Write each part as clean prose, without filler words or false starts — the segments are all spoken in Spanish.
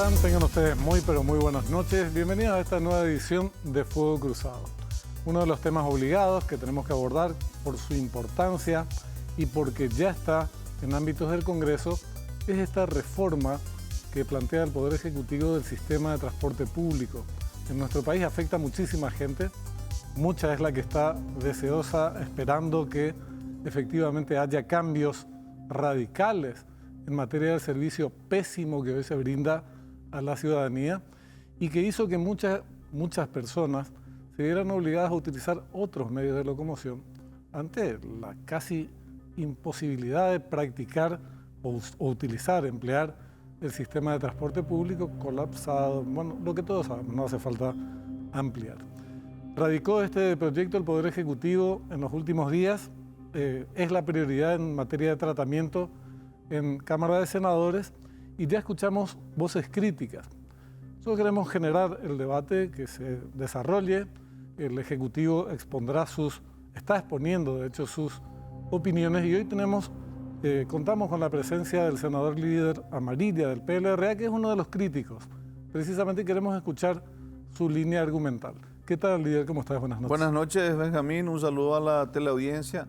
están? Tengan ustedes muy pero muy buenas noches. Bienvenidos a esta nueva edición de Fuego Cruzado. Uno de los temas obligados que tenemos que abordar por su importancia y porque ya está en ámbitos del Congreso es esta reforma que plantea el Poder Ejecutivo del sistema de transporte público. En nuestro país afecta a muchísima gente, mucha es la que está deseosa, esperando que efectivamente haya cambios radicales en materia del servicio pésimo que hoy se brinda a la ciudadanía y que hizo que muchas personas se vieran obligadas a utilizar otros medios de locomoción ante la casi imposibilidad de practicar o utilizar, emplear el sistema de transporte público colapsado, bueno, lo que todos sabemos, no hace falta ampliar. Radicó este proyecto el Poder Ejecutivo en los últimos días, es la prioridad en materia de tratamiento en Cámara de Senadores y ya escuchamos voces críticas. Nosotros queremos generar el debate que se desarrolle, el Ejecutivo está exponiendo de hecho sus opiniones y hoy contamos con la presencia del senador líder Amarilla del PLRA, que es uno de los críticos. Precisamente queremos escuchar su línea argumental. ¿Qué tal, líder? ¿Cómo estás? Buenas noches. Buenas noches, Benjamín. Un saludo a la teleaudiencia.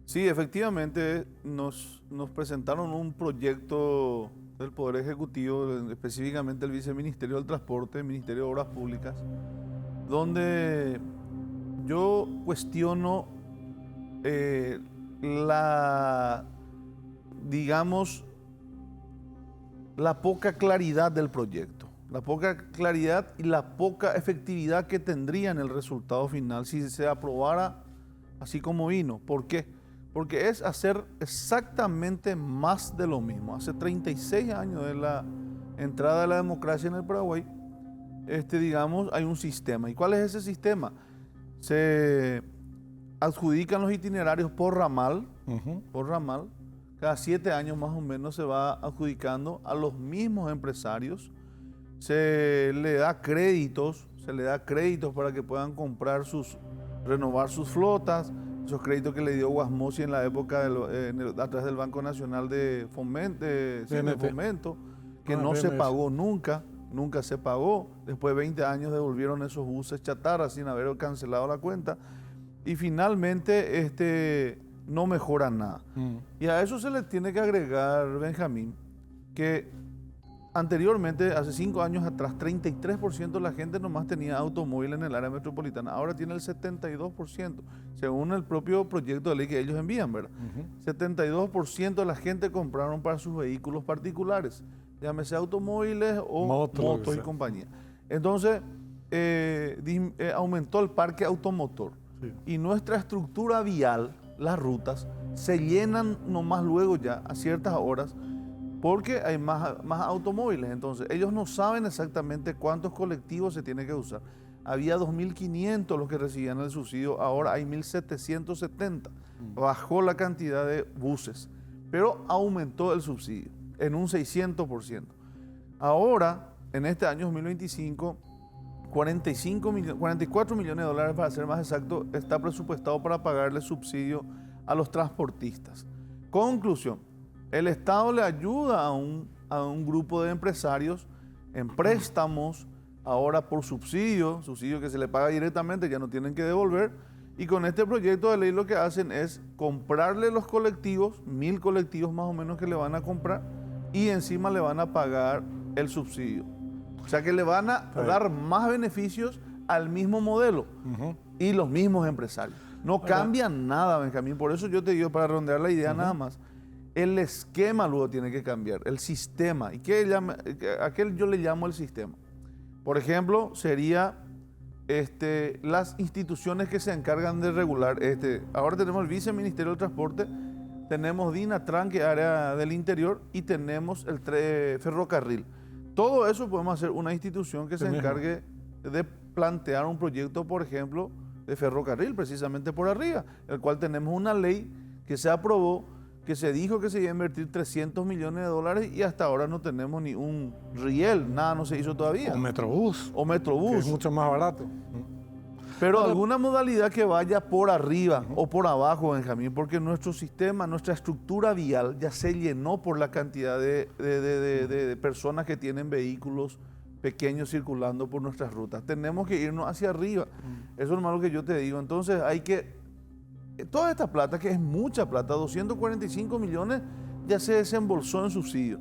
Sí, efectivamente nos presentaron un proyecto del Poder Ejecutivo, específicamente el Viceministerio del Transporte, el Ministerio de Obras Públicas, donde yo cuestiono la poca claridad del proyecto, la poca claridad y la poca efectividad que tendría en el resultado final si se aprobara así como vino. ¿Por qué? Porque es hacer exactamente más de lo mismo. Hace 36 años de la entrada de la democracia en el Paraguay, hay un sistema. ¿Y cuál es ese sistema? Se adjudican los itinerarios por ramal, por ramal. Cada 7 años más o menos se va adjudicando a los mismos empresarios. Se le da créditos para que puedan renovar sus flotas. Esos créditos que le dio Guasmosi en la época a través del Banco Nacional de Fomento, que no se pagó nunca se pagó. Después de 20 años devolvieron esos buses chatarra sin haber cancelado la cuenta. Y finalmente no mejora nada. Y a eso se le tiene que agregar, Benjamín, que anteriormente, hace 5 años atrás, 33% de la gente nomás tenía automóvil en el área metropolitana. Ahora tiene el 72%, según el propio proyecto de ley que ellos envían, ¿verdad? 72% de la gente compraron para sus vehículos particulares, llámese automóviles o motos y compañía. Entonces, aumentó el parque automotor. Sí. Y nuestra estructura vial, las rutas, se llenan nomás luego ya a ciertas horas porque hay más automóviles. Entonces, ellos no saben exactamente cuántos colectivos se tiene que usar. Había 2.500 los que recibían el subsidio, ahora hay 1.770. Bajó la cantidad de buses, pero aumentó el subsidio en un 600%. Ahora, en este año 2025, 44 millones de dólares, para ser más exacto, está presupuestado para pagarle subsidio a los transportistas. Conclusión, el Estado le ayuda a un grupo de empresarios en préstamos, ahora por subsidio que se le paga directamente, ya no tienen que devolver, y con este proyecto de ley lo que hacen es comprarle los colectivos, 1.000 colectivos más o menos que le van a comprar, y encima le van a pagar el subsidio. O sea que le van a dar más beneficios al mismo modelo y los mismos empresarios. No cambian nada, Benjamín. Por eso yo te digo, para redondear la idea nada más, el esquema luego tiene que cambiar, el sistema. ¿Y a qué yo le llamo el sistema? Por ejemplo, sería las instituciones que se encargan de regular. Ahora tenemos el Viceministerio del Transporte, tenemos DINATRAN, que es área del interior, y tenemos el ferrocarril. Todo eso podemos hacer una institución que se encargue de plantear un proyecto, por ejemplo, de ferrocarril, precisamente por arriba, el cual tenemos una ley que se aprobó, que se dijo que se iba a invertir 300 millones de dólares y hasta ahora no tenemos ni un riel, nada no se hizo todavía. O Metrobús. O Metrobús. Que es mucho más barato. Pero alguna modalidad que vaya por arriba o por abajo, Benjamín, porque nuestro sistema, nuestra estructura vial ya se llenó por la cantidad de personas que tienen vehículos pequeños circulando por nuestras rutas. Tenemos que irnos hacia arriba. Eso es lo que yo te digo. Entonces hay que... Toda esta plata, que es mucha plata, 245 millones, ya se desembolsó en subsidio.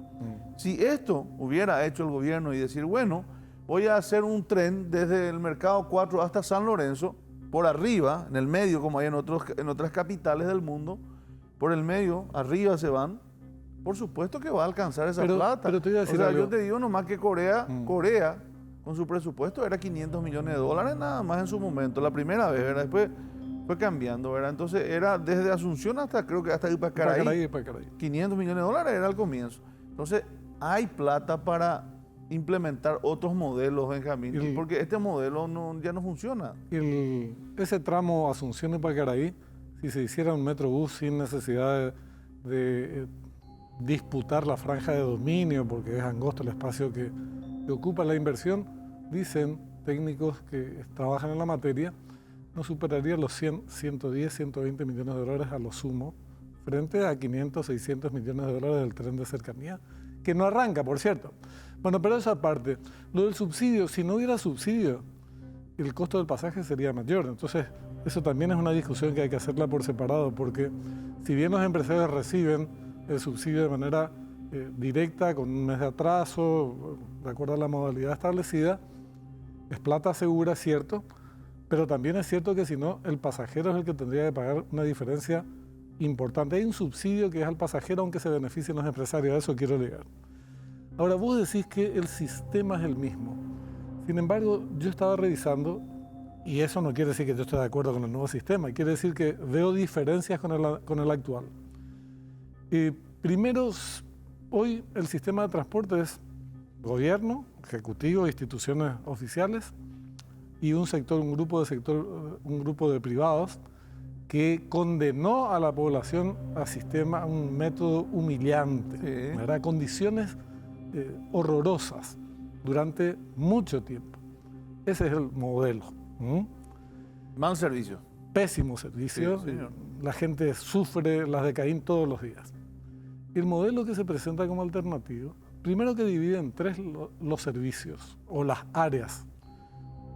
Si esto hubiera hecho el gobierno y decir, bueno, voy a hacer un tren desde el Mercado 4 hasta San Lorenzo, por arriba, en el medio, como hay en otras capitales del mundo, por el medio, arriba se van, por supuesto que va a alcanzar esa plata. Pero te voy a decir algo. yo te digo nomás que Corea, con su presupuesto era 500 millones de dólares nada más en su momento, la primera vez, ¿verdad? Después fue cambiando, ¿verdad? Entonces era desde Asunción hasta, creo que hasta Ipacaraí. 500 millones de dólares era al comienzo. Entonces hay plata para implementar otros modelos, Benjamín, porque este modelo ya no funciona. Ese tramo Asunción-Ipacaraí, si se hiciera un metrobús sin necesidad de disputar la franja de dominio, porque es angosto el espacio que ocupa la inversión, dicen técnicos que trabajan en la materia, no superaría los 100, 110, 120 millones de dólares a lo sumo, frente a 500, 600 millones de dólares del tren de cercanía, que no arranca, por cierto. Bueno, pero esa parte, lo del subsidio, si no hubiera subsidio, el costo del pasaje sería mayor. Entonces, eso también es una discusión que hay que hacerla por separado, porque si bien los empresarios reciben el subsidio de manera directa, con un mes de atraso, de acuerdo a la modalidad establecida, es plata segura, cierto, pero también es cierto que si no, el pasajero es el que tendría que pagar una diferencia importante. Hay un subsidio que es al pasajero, aunque se beneficien los empresarios, a eso quiero llegar. Ahora, vos decís que el sistema es el mismo. Sin embargo, yo estaba revisando, y eso no quiere decir que yo esté de acuerdo con el nuevo sistema, quiere decir que veo diferencias con el actual. Primero, hoy el sistema de transporte es gobierno, ejecutivo, instituciones oficiales y un grupo de privados que condenó a la población a un método humillante, ¿verdad? Condiciones horrorosas durante mucho tiempo. Ese es el modelo. Mal servicio. Pésimo servicio. Sí, señor. La gente sufre las de Caín todos los días. El modelo que se presenta como alternativo, primero que divide en tres los servicios o las áreas.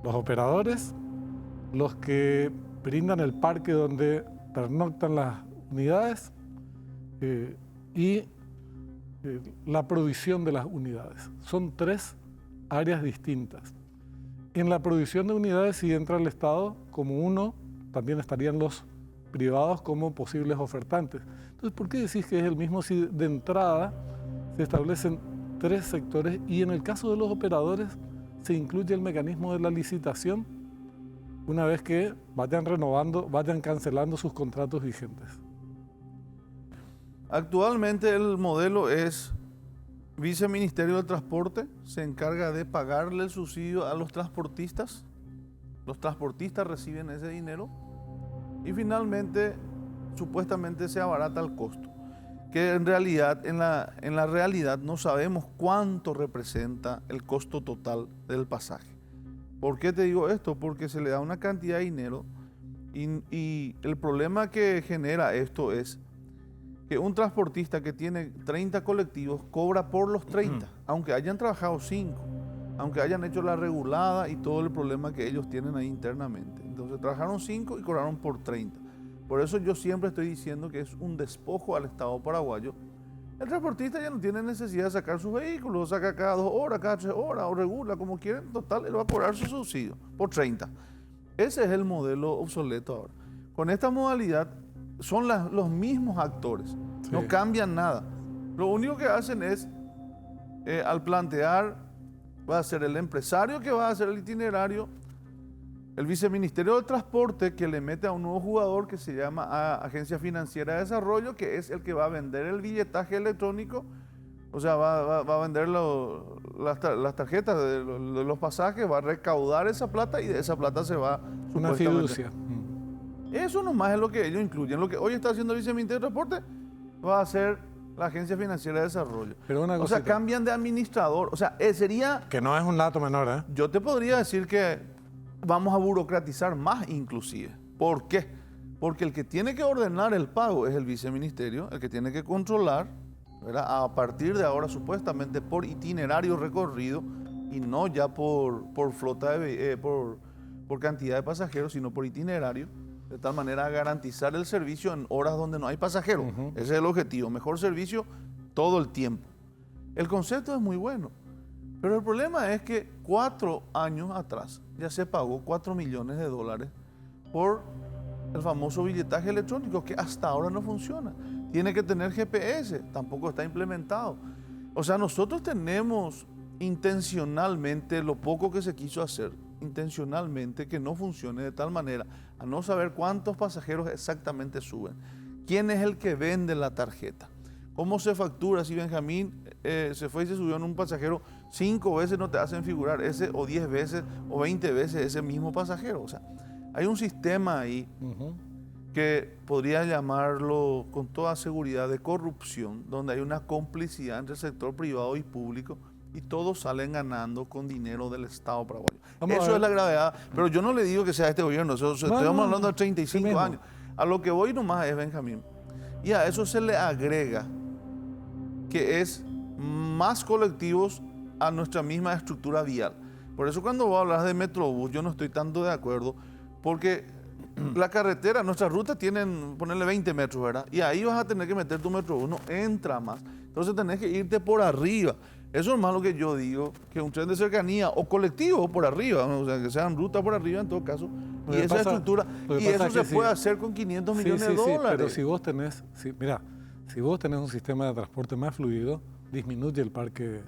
Los operadores, los que brindan el parque donde pernoctan las unidades y la provisión de las unidades. Son tres áreas distintas. En la provisión de unidades, si entra el Estado como uno, también estarían los privados como posibles ofertantes. Entonces, ¿por qué decís que es el mismo si de entrada se establecen tres sectores y en el caso de los operadores se incluye el mecanismo de la licitación una vez que vayan cancelando sus contratos vigentes? Actualmente el modelo es Viceministerio del Transporte, se encarga de pagarle el subsidio a los transportistas reciben ese dinero y finalmente supuestamente se abarata el costo, que en realidad, en la realidad no sabemos cuánto representa el costo total del pasaje. ¿Por qué te digo esto? Porque se le da una cantidad de dinero y el problema que genera esto es que un transportista que tiene 30 colectivos cobra por los 30, aunque hayan trabajado 5, aunque hayan hecho la regulada y todo el problema que ellos tienen ahí internamente. Entonces trabajaron 5 y cobraron por 30. Por eso yo siempre estoy diciendo que es un despojo al Estado paraguayo. El transportista ya no tiene necesidad de sacar sus vehículos, saca cada 2 horas, cada 3 horas o regula como quieren, total, él va a cobrar su subsidio por 30. Ese es el modelo obsoleto ahora. Con esta modalidad son los mismos actores, sí. No cambian nada. Lo único que hacen es, al plantear, va a ser el empresario que va a hacer el itinerario, el Viceministerio del Transporte que le mete a un nuevo jugador que se llama Agencia Financiera de Desarrollo, que es el que va a vender el billetaje electrónico, o sea, va a vender las tarjetas de los pasajes, va a recaudar esa plata y de esa plata se va una fiducia. Eso nomás es lo que ellos incluyen. Lo que hoy está haciendo el Viceministerio de Transporte va a hacer la Agencia Financiera de Desarrollo. Pero una o sea, cambian de administrador. O sea, sería... Que no es un dato menor, ¿eh? Yo te podría decir que vamos a burocratizar más inclusive. ¿Por qué? Porque el que tiene que ordenar el pago es el viceministerio, el que tiene que controlar, ¿verdad? A partir de ahora supuestamente por itinerario recorrido y no ya por flota por cantidad de pasajeros, sino por itinerario, de tal manera a garantizar el servicio en horas donde no hay pasajeros. Ese es el objetivo, mejor servicio todo el tiempo. El concepto es muy bueno, pero el problema es que 4 años atrás ya se pagó $4 millones por el famoso billetaje electrónico que hasta ahora no funciona. Tiene que tener GPS, tampoco está implementado. O sea, nosotros tenemos intencionalmente lo poco que se quiso hacer, intencionalmente que no funcione de tal manera a no saber cuántos pasajeros exactamente suben, quién es el que vende la tarjeta, cómo se factura. Si Benjamín se fue y se subió en un pasajero 5 veces, no te hacen figurar ese, o 10 veces o 20 veces ese mismo pasajero. O sea, hay un sistema ahí que podría llamarlo con toda seguridad de corrupción, donde hay una complicidad entre el sector privado y público y todos salen ganando con dinero del Estado paraguayo. Eso es la gravedad, pero yo no le digo que sea este gobierno, estamos hablando de 35 años. A lo que voy nomás es, Benjamín, y a eso se le agrega que es más colectivos a nuestra misma estructura vial. Por eso cuando vos hablas de Metrobús, yo no estoy tanto de acuerdo, porque la carretera, nuestras rutas tienen, ponerle 20 metros, ¿verdad? Y ahí vas a tener que meter tu Metrobús, no entra más. Entonces tenés que irte por arriba. Eso es más lo que yo digo, que un tren de cercanía o colectivo por arriba, o sea, que sean rutas por arriba en todo caso, y esa estructura, y eso se puede hacer con 500 millones de dólares. Pero si vos tenés, si vos tenés un sistema de transporte más fluido, disminuye el parque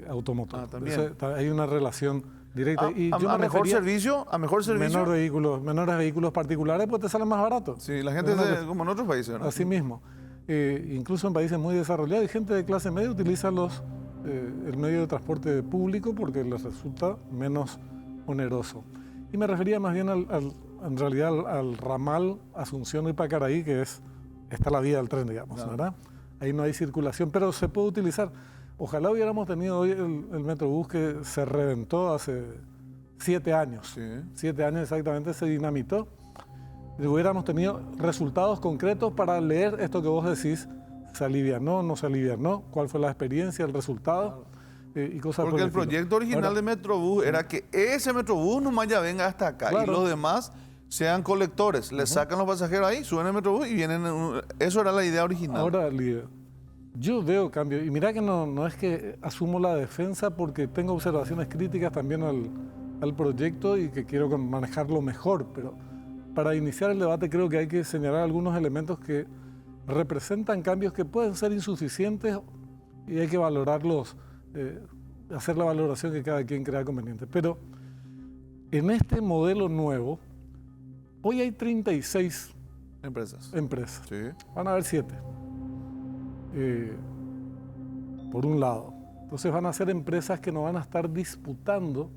automotor. También. Hay una relación directa. Y yo a mejor servicio, menores vehículos particulares, pues te salen más baratos. Sí, la gente como en otros países, ¿no? Así mismo. Incluso en países muy desarrollados, hay gente de clase media que utiliza el medio de transporte público porque les resulta menos oneroso. Y me refería más bien en realidad al ramal Asunción y Pacaraí, que está la vía del tren, digamos, claro. ¿Verdad? Ahí no hay circulación, pero se puede utilizar. Ojalá hubiéramos tenido hoy el Metrobús que se reventó hace 7 años. Sí. 7 años exactamente se dinamitó. Y hubiéramos tenido resultados concretos para leer esto que vos decís. ¿Se alivianó, no se alivianó? ¿Cuál fue la experiencia, el resultado? Y cosas porque el proyecto original de Metrobús era que ese Metrobús nomás ya venga hasta acá, claro, y los demás sean colectores. Le sacan los pasajeros ahí, suben el Metrobús y vienen. Eso era la idea original. Ahora, yo veo cambios. Y mirá que no es que asumo la defensa porque tengo observaciones críticas también al proyecto y que quiero manejarlo mejor. Pero para iniciar el debate creo que hay que señalar algunos elementos que representan cambios que pueden ser insuficientes y hay que valorarlos, hacer la valoración que cada quien crea conveniente. Pero en este modelo nuevo, hoy hay 36 empresas. Sí. Van a haber 7. Por un lado. Entonces van a ser empresas que no van a estar disputando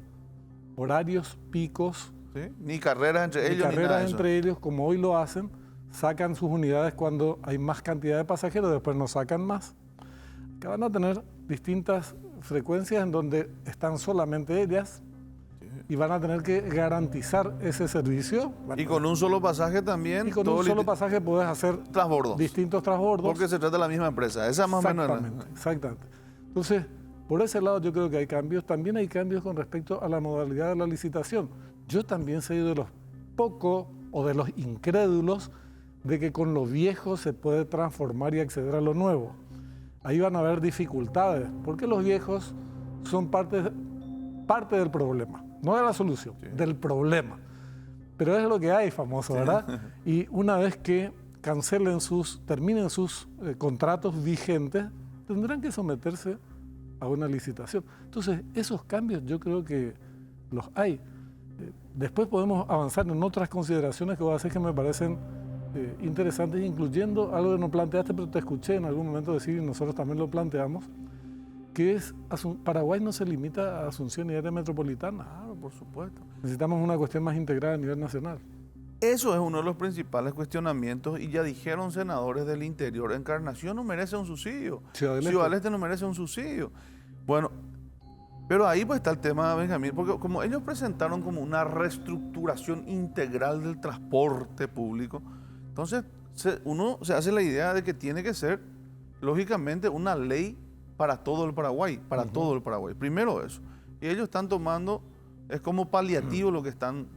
horarios picos. ¿Sí? Ni carreras entre ellos. Ni carreras entre ellos, como hoy lo hacen. Sacan sus unidades cuando hay más cantidad de pasajeros, después no sacan más. Que van a tener distintas frecuencias en donde están solamente ellas, sí, y van a tener que garantizar ese servicio. Y con un solo pasaje también. Y con un solo pasaje puedes hacer transbordos. Distintos transbordos. Porque se trata de la misma empresa. Esa más o menos. Exactamente. Entonces, por ese lado yo creo que hay cambios. También hay cambios con respecto a la modalidad de la licitación. Yo también soy de los pocos o de los incrédulos de que con lo viejo se puede transformar y acceder a lo nuevo. Ahí van a haber dificultades, porque los viejos son parte del problema, no de la solución, sí, del problema. Pero es lo que hay, famoso, ¿verdad? Sí. Y una vez que terminen sus contratos vigentes, tendrán que someterse a una licitación. Entonces, esos cambios yo creo que los hay. Después podemos avanzar en otras consideraciones que voy a hacer que me parecen interesantes, incluyendo algo que no planteaste, pero te escuché en algún momento decir, y nosotros también lo planteamos, que es, Paraguay no se limita a Asunción y área metropolitana. Claro, por supuesto. Necesitamos una cuestión más integrada a nivel nacional. Eso es uno de los principales cuestionamientos, y ya dijeron senadores del interior, Encarnación no merece un subsidio, Ciudad del Este no merece un subsidio. Bueno, Pero ahí pues está el tema, Benjamín, porque como ellos presentaron como una reestructuración integral del transporte público, entonces uno se hace la idea de que tiene que ser, lógicamente, una ley para todo el Paraguay, para todo el Paraguay. Primero eso. Y ellos están tomando, es como paliativo lo que están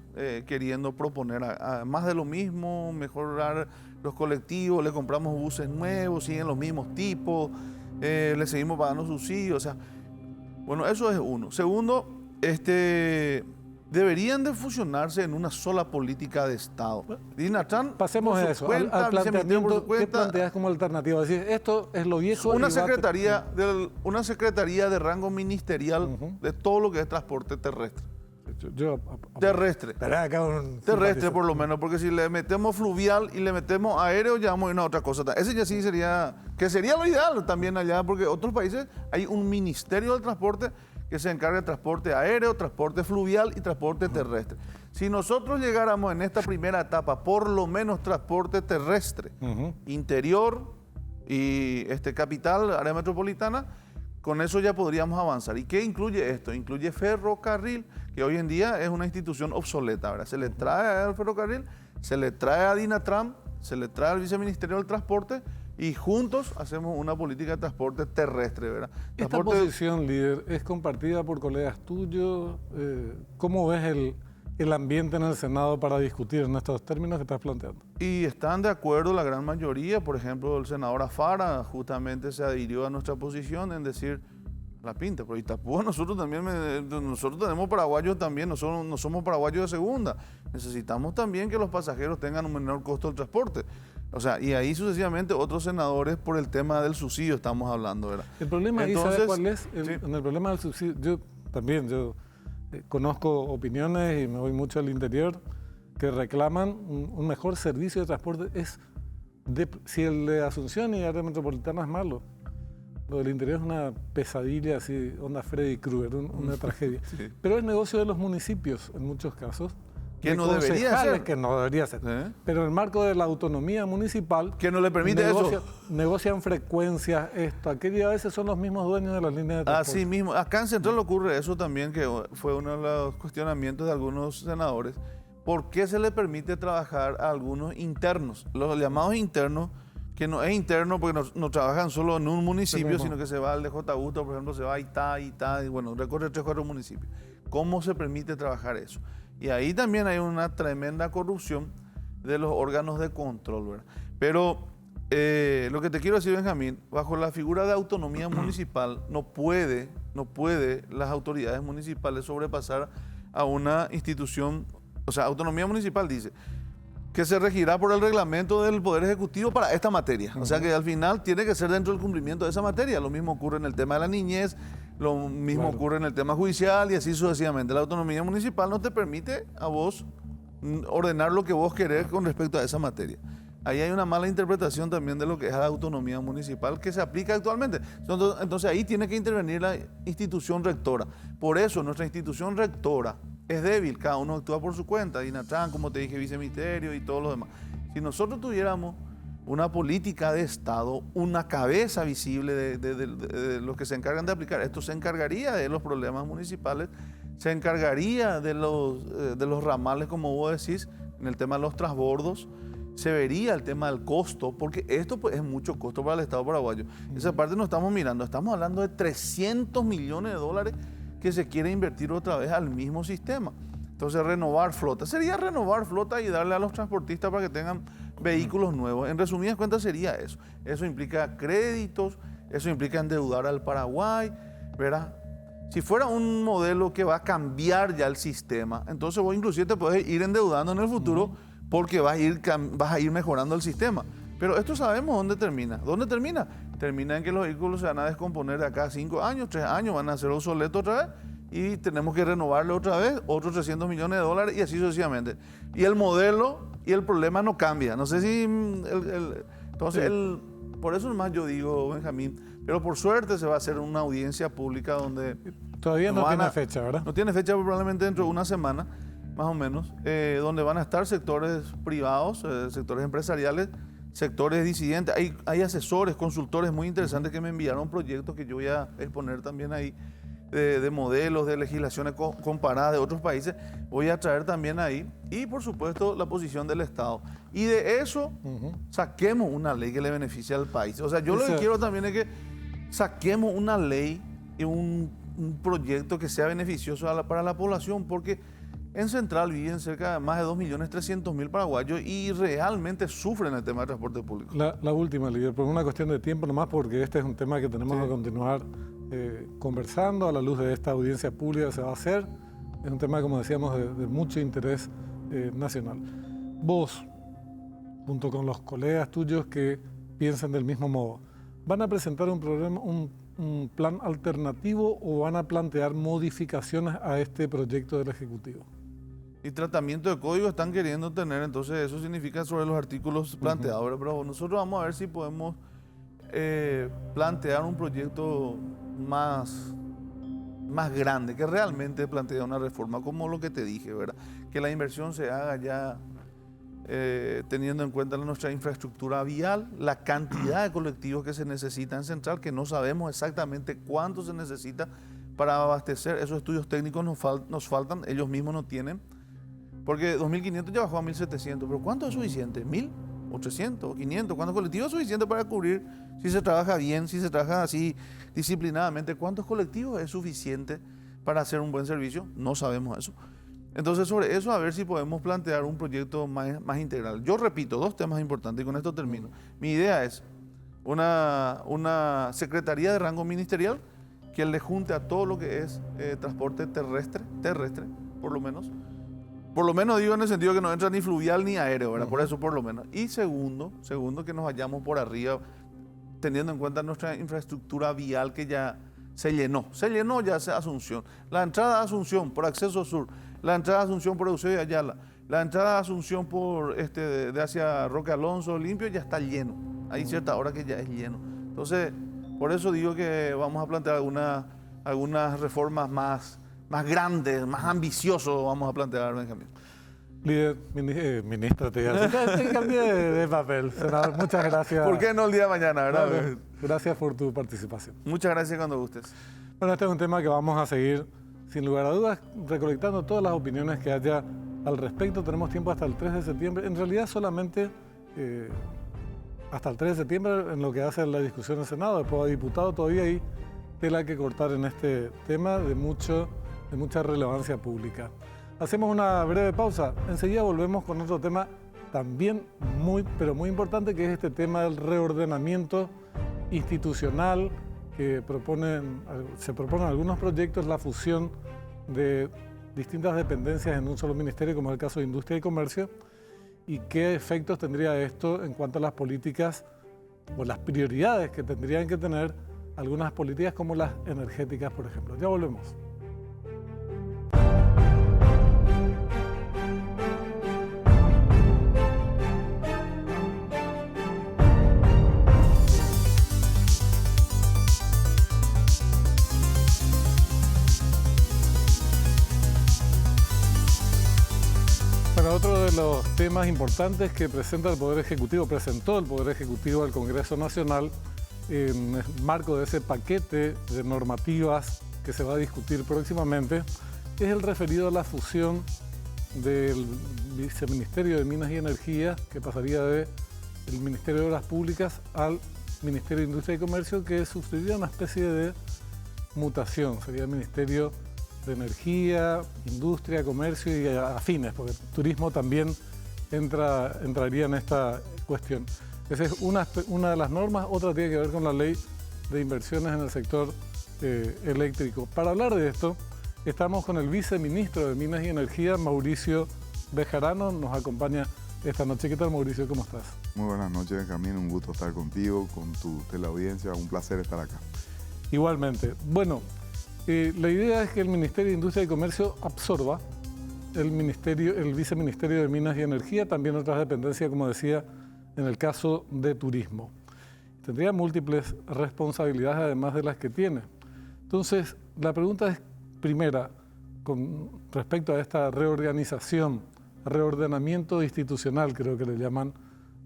queriendo proponer. Más de lo mismo, mejorar los colectivos, le compramos buses nuevos, siguen los mismos tipos, le seguimos pagando subsidios, o sea, bueno, eso es uno. Segundo, deberían de fusionarse en una sola política de Estado. Dinatran, pasemos a eso, al planteamiento. ¿Qué planteas como alternativa? Es decir, esto es lo viejo. Una secretaría de rango ministerial de todo lo que es transporte terrestre. Terrestre. Terrestre por lo menos, porque si le metemos fluvial y le metemos aéreo, ya vamos a ir a otra cosa. Ese ya sí sería lo ideal también allá, porque en otros países hay un ministerio del transporte que se encarga de transporte aéreo, transporte fluvial y transporte terrestre. Si nosotros llegáramos en esta primera etapa, por lo menos transporte terrestre, interior y capital, área metropolitana, con eso ya podríamos avanzar. ¿Y qué incluye esto? Incluye ferrocarril, que hoy en día es una institución obsoleta, ¿verdad? Se le trae al ferrocarril, se le trae a Dinatram, se le trae al Viceministerio del Transporte y juntos hacemos una política de transporte terrestre, ¿verdad? Esta posición, líder, es compartida por colegas tuyos. ¿Cómo ves el ambiente en el Senado para discutir en estos términos que estás planteando? Y están de acuerdo la gran mayoría. Por ejemplo, el senador Afara justamente se adhirió a nuestra posición en decir la pinta, pero Itapúa nosotros tenemos paraguayos también, no somos paraguayos de segunda. Necesitamos también que los pasajeros tengan un menor costo del transporte. O sea, y ahí sucesivamente otros senadores por el tema del subsidio estamos hablando, ¿verdad? El problema ahí, ¿sabes cuál es? En el problema del subsidio, yo conozco opiniones y me voy mucho al interior que reclaman un mejor servicio de transporte. Si el de Asunción y área metropolitana es malo, lo del interior es una pesadilla, así, onda Freddy Krueger, una tragedia. Sí. Pero es negocio de los municipios en muchos casos. Que no debería ser. Que no debería ser. Pero en el marco de la autonomía municipal, que no le permite eso. Negocian frecuencias, aquello, y a veces son los mismos dueños de las líneas de transporte. Así mismo. Acá en Central ocurre eso también, que fue uno de los cuestionamientos de algunos senadores. ¿Por qué se le permite trabajar a algunos internos? Los llamados internos, que no es interno porque no trabajan solo en un municipio, sino que se va al de J. Augusto, por ejemplo, se va a Itá, y bueno, recorre 3 o 4 municipios. ¿Cómo se permite trabajar eso? Y ahí también hay una tremenda corrupción de los órganos de control, ¿verdad? Pero lo que te quiero decir, Benjamín, bajo la figura de autonomía municipal, no puede las autoridades municipales sobrepasar a una institución. O sea, autonomía municipal dice que se regirá por el reglamento del Poder Ejecutivo para esta materia. O sea que al final tiene que ser dentro del cumplimiento de esa materia. Lo mismo ocurre en el tema de la niñez, lo mismo ocurre en el tema judicial y así sucesivamente. La autonomía municipal no te permite a vos ordenar lo que vos querés con respecto a esa materia. Ahí hay una mala interpretación también de lo que es la autonomía municipal que se aplica actualmente. Entonces ahí tiene que intervenir la institución rectora. Por eso nuestra institución rectora es débil, cada uno actúa por su cuenta. Dinatran, como te dije, viceministerio y todo lo demás. Si nosotros tuviéramos una política de Estado, una cabeza visible de los que se encargan de aplicar esto, se encargaría de los problemas municipales, se encargaría de los ramales, como vos decís, en el tema de los transbordos, se vería el tema del costo, porque esto pues, es mucho costo para el Estado paraguayo. Esa parte no estamos mirando, estamos hablando de 300 millones de dólares que se quiere invertir otra vez al mismo sistema. Entonces renovar flota, sería renovar flota y darle a los transportistas para que tengan vehículos nuevos. En resumidas cuentas sería eso. Eso implica créditos, eso implica endeudar al Paraguay, ¿verdad? Si fuera un modelo que va a cambiar ya el sistema, entonces vos inclusive te puedes ir endeudando en el futuro porque vas a ir mejorando el sistema. Pero esto sabemos dónde termina. ¿Dónde termina? Termina en que los vehículos se van a descomponer de acá a 5 años, 3 años, van a ser obsoletos otra vez y tenemos que renovarle otra vez otros 300 millones de dólares y así sucesivamente. Y el modelo y el problema no cambia. No sé si... Entonces, por eso nomás yo digo, Benjamín, pero por suerte se va a hacer una audiencia pública donde... Todavía no tiene fecha, ¿verdad? No tiene fecha, probablemente dentro de una semana, más o menos, donde van a estar sectores privados, sectores empresariales, sectores disidentes. Hay asesores, consultores muy interesantes que me enviaron proyectos que yo voy a exponer también ahí, de modelos, de legislaciones comparadas de otros países, voy a traer también ahí. Y por supuesto la posición del Estado. Y de eso saquemos una ley que le beneficie al país. O sea, yo lo que quiero también es que saquemos una ley y un proyecto que sea beneficioso para la población, porque en Central viven cerca de más de 2.300.000 paraguayos y realmente sufren el tema del transporte público. La última, líder, por una cuestión de tiempo nomás, porque este es un tema que tenemos que continuar conversando a la luz de esta audiencia pública que se va a hacer. Es un tema, como decíamos, de mucho interés nacional. Vos, junto con los colegas tuyos que piensan del mismo modo, ¿van a presentar un plan alternativo o van a plantear modificaciones a este proyecto del Ejecutivo? Y tratamiento de código están queriendo tener, entonces eso significa sobre los artículos planteados, pero nosotros vamos a ver si podemos plantear un proyecto más grande, que realmente plantea una reforma, como lo que te dije, ¿verdad? Que la inversión se haga ya teniendo en cuenta nuestra infraestructura vial, la cantidad de colectivos que se necesitan en Central, que no sabemos exactamente cuánto se necesita para abastecer. Esos estudios técnicos nos faltan, ellos mismos no tienen, porque 2.500 ya bajó a 1.700, pero ¿cuánto es suficiente? ¿1.000? ¿O 300? ¿O 500? ¿Cuántos colectivos es suficiente para cubrir si se trabaja bien, si se trabaja así disciplinadamente? ¿Cuántos colectivos es suficiente para hacer un buen servicio? No sabemos eso. Entonces, sobre eso, a ver si podemos plantear un proyecto más integral. Yo repito, dos temas importantes y con esto termino. Mi idea es una secretaría de rango ministerial que le junte a todo lo que es transporte terrestre, por lo menos. Por lo menos digo en el sentido que no entra ni fluvial ni aéreo, ¿verdad? Por eso por lo menos. Y segundo, que nos vayamos por arriba, teniendo en cuenta nuestra infraestructura vial que ya se llenó ya hacia Asunción. La entrada a Asunción por acceso sur, la entrada a Asunción por Eusebio Ayala, la entrada a Asunción por de hacia Roque Alonso Limpio ya está lleno. Hay cierta hora que ya es lleno. Entonces, por eso digo que vamos a plantear algunas reformas más grandes, más ambiciosas vamos a plantear, Benjamín. Líder, ministra, te cambié de papel, senador. Muchas gracias. ¿Por qué no el día de mañana, verdad? Bueno, gracias por tu participación. Muchas gracias cuando gustes. Bueno, este es un tema que vamos a seguir, sin lugar a dudas, recolectando todas las opiniones que haya al respecto. Tenemos tiempo hasta el 3 de septiembre. En realidad solamente hasta el 3 de septiembre en lo que hace la discusión en el Senado. Después a diputado todavía hay tela que cortar en este tema de mucha relevancia pública. Hacemos una breve pausa. Enseguida volvemos con otro tema también pero muy importante, que es este tema del reordenamiento institucional que se proponen algunos proyectos, la fusión de distintas dependencias en un solo ministerio, como es el caso de Industria y Comercio, y qué efectos tendría esto en cuanto a las políticas o las prioridades que tendrían que tener algunas políticas como las energéticas, por ejemplo. Ya volvemos. Otro de los temas importantes que presentó el Poder Ejecutivo al Congreso Nacional en el marco de ese paquete de normativas que se va a discutir próximamente es el referido a la fusión del Viceministerio de Minas y Energía, que pasaría del Ministerio de Obras Públicas al Ministerio de Industria y Comercio, que sufriría una especie de mutación. Sería el Ministerio de Energía, Industria, Comercio y afines, porque turismo también entraría en esta cuestión. Esa es una de las normas, otra tiene que ver con la ley de inversiones en el sector eléctrico. Para hablar de esto, estamos con el viceministro de Minas y Energía, Mauricio Bejarano, nos acompaña esta noche. ¿Qué tal, Mauricio? ¿Cómo estás? Muy buenas noches, Benjamín, un gusto estar contigo, con tu teleaudiencia, un placer estar acá. Igualmente. Bueno, la idea es que el Ministerio de Industria y Comercio absorba el Viceministerio de Minas y Energía, también otras dependencias, como decía, en el caso de turismo. Tendría múltiples responsabilidades además de las que tiene. Entonces, la pregunta es, primera, con respecto a esta reordenamiento institucional, creo que le llaman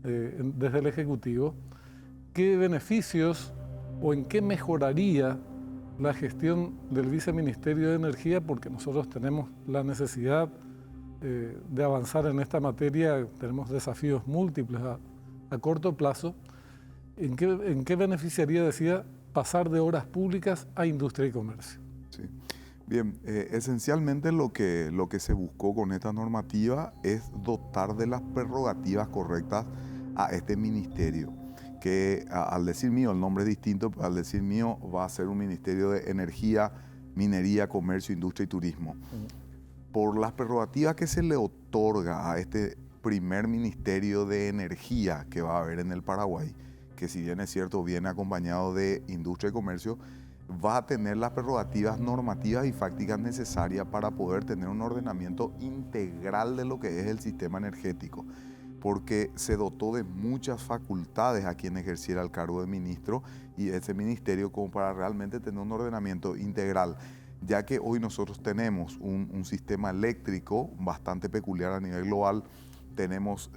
desde el Ejecutivo, ¿qué beneficios o en qué mejoraría la gestión del Viceministerio de Energía, porque nosotros tenemos la necesidad de avanzar en esta materia, tenemos desafíos múltiples a corto plazo. ¿En qué beneficiaría, decía, pasar de obras públicas a industria y comercio? Sí. Bien, esencialmente lo que se buscó con esta normativa es dotar de las prerrogativas correctas a este ministerio, que al decir mío, el nombre es distinto, pero al decir mío va a ser un ministerio de energía, minería, comercio, industria y turismo. Por las prerrogativas que se le otorga a este primer ministerio de energía que va a haber en el Paraguay, que si bien es cierto viene acompañado de industria y comercio, va a tener las prerrogativas normativas y fácticas necesarias para poder tener un ordenamiento integral de lo que es el sistema energético, porque se dotó de muchas facultades a quien ejerciera el cargo de ministro y ese ministerio como para realmente tener un ordenamiento integral, ya que hoy nosotros tenemos un sistema eléctrico bastante peculiar a nivel global. Tenemos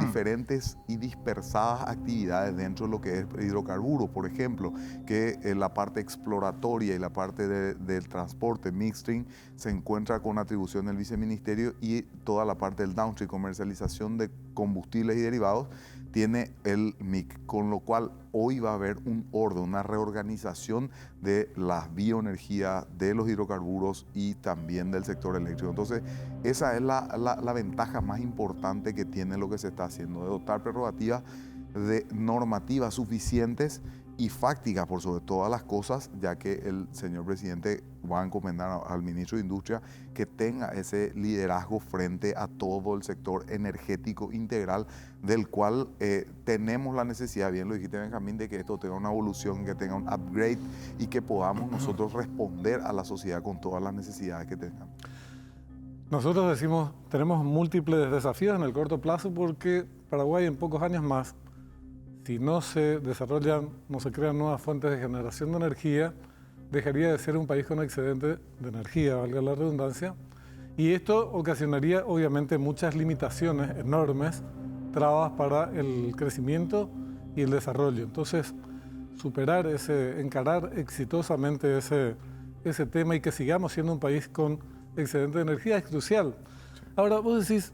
diferentes y dispersadas actividades dentro de lo que es hidrocarburos, por ejemplo, que la parte exploratoria y la parte del transporte, midstream, se encuentra con atribución del viceministerio, y toda la parte del downstream, comercialización de combustibles y derivados, tiene el MIC, con lo cual hoy va a haber un orden, una reorganización de las bioenergías, de los hidrocarburos y también del sector eléctrico. Entonces, esa es la ventaja más importante que tiene lo que se está haciendo, de dotar prerrogativas de normativas suficientes y fácticas por sobre todas las cosas, ya que el señor presidente va a encomendar al ministro de Industria que tenga ese liderazgo frente a todo el sector energético integral, del cual tenemos la necesidad, bien lo dijiste Benjamín, de que esto tenga una evolución, que tenga un upgrade y que podamos nosotros responder a la sociedad con todas las necesidades que tengamos. Nosotros decimos, tenemos múltiples desafíos en el corto plazo porque Paraguay en pocos años más, si no se desarrollan, no se crean nuevas fuentes de generación de energía, dejaría de ser un país con excedente de energía, valga la redundancia, y esto ocasionaría obviamente muchas limitaciones enormes, trabas para el crecimiento y el desarrollo. Entonces, encarar exitosamente ese tema y que sigamos siendo un país con excedente de energía es crucial. Ahora, vos decís,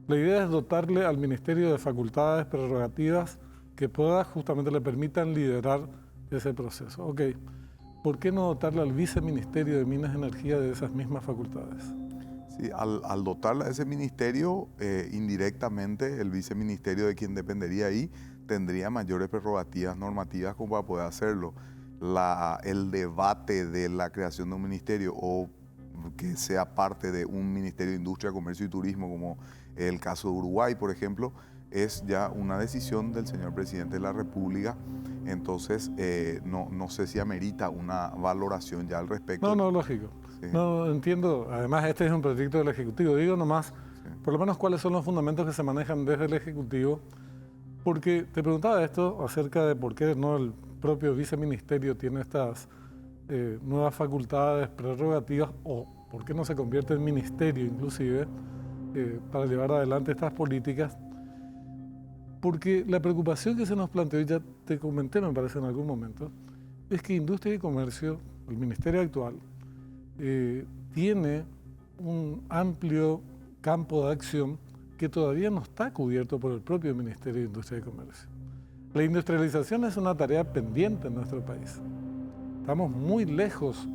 la idea es dotarle al Ministerio de facultades, prerrogativas que justamente le permitan liderar ese proceso. Ok, ¿por qué no dotarle al Viceministerio de Minas y Energía de esas mismas facultades? Sí, al dotarle a ese ministerio, indirectamente el viceministerio de quien dependería ahí tendría mayores prerrogativas normativas como para poder hacerlo. El debate de la creación de un ministerio o que sea parte de un Ministerio de Industria, Comercio y Turismo, como el caso de Uruguay, por ejemplo, es ya una decisión del señor presidente de la República. Entonces, no sé si amerita una valoración ya al respecto. No, lógico. Sí. No entiendo. Además, este es un proyecto del Ejecutivo. Digo nomás, sí, por lo menos cuáles son los fundamentos que se manejan desde el Ejecutivo, porque te preguntaba esto acerca de por qué no el propio viceministerio tiene estas nuevas facultades, prerrogativas, o por qué no se convierte en ministerio inclusive para llevar adelante estas políticas. Porque la preocupación que se nos planteó, y ya te comenté me parece en algún momento, es que Industria y Comercio, el ministerio actual, tiene un amplio campo de acción que todavía no está cubierto por el propio Ministerio de Industria y Comercio. La industrialización es una tarea pendiente en nuestro país. Estamos muy lejos,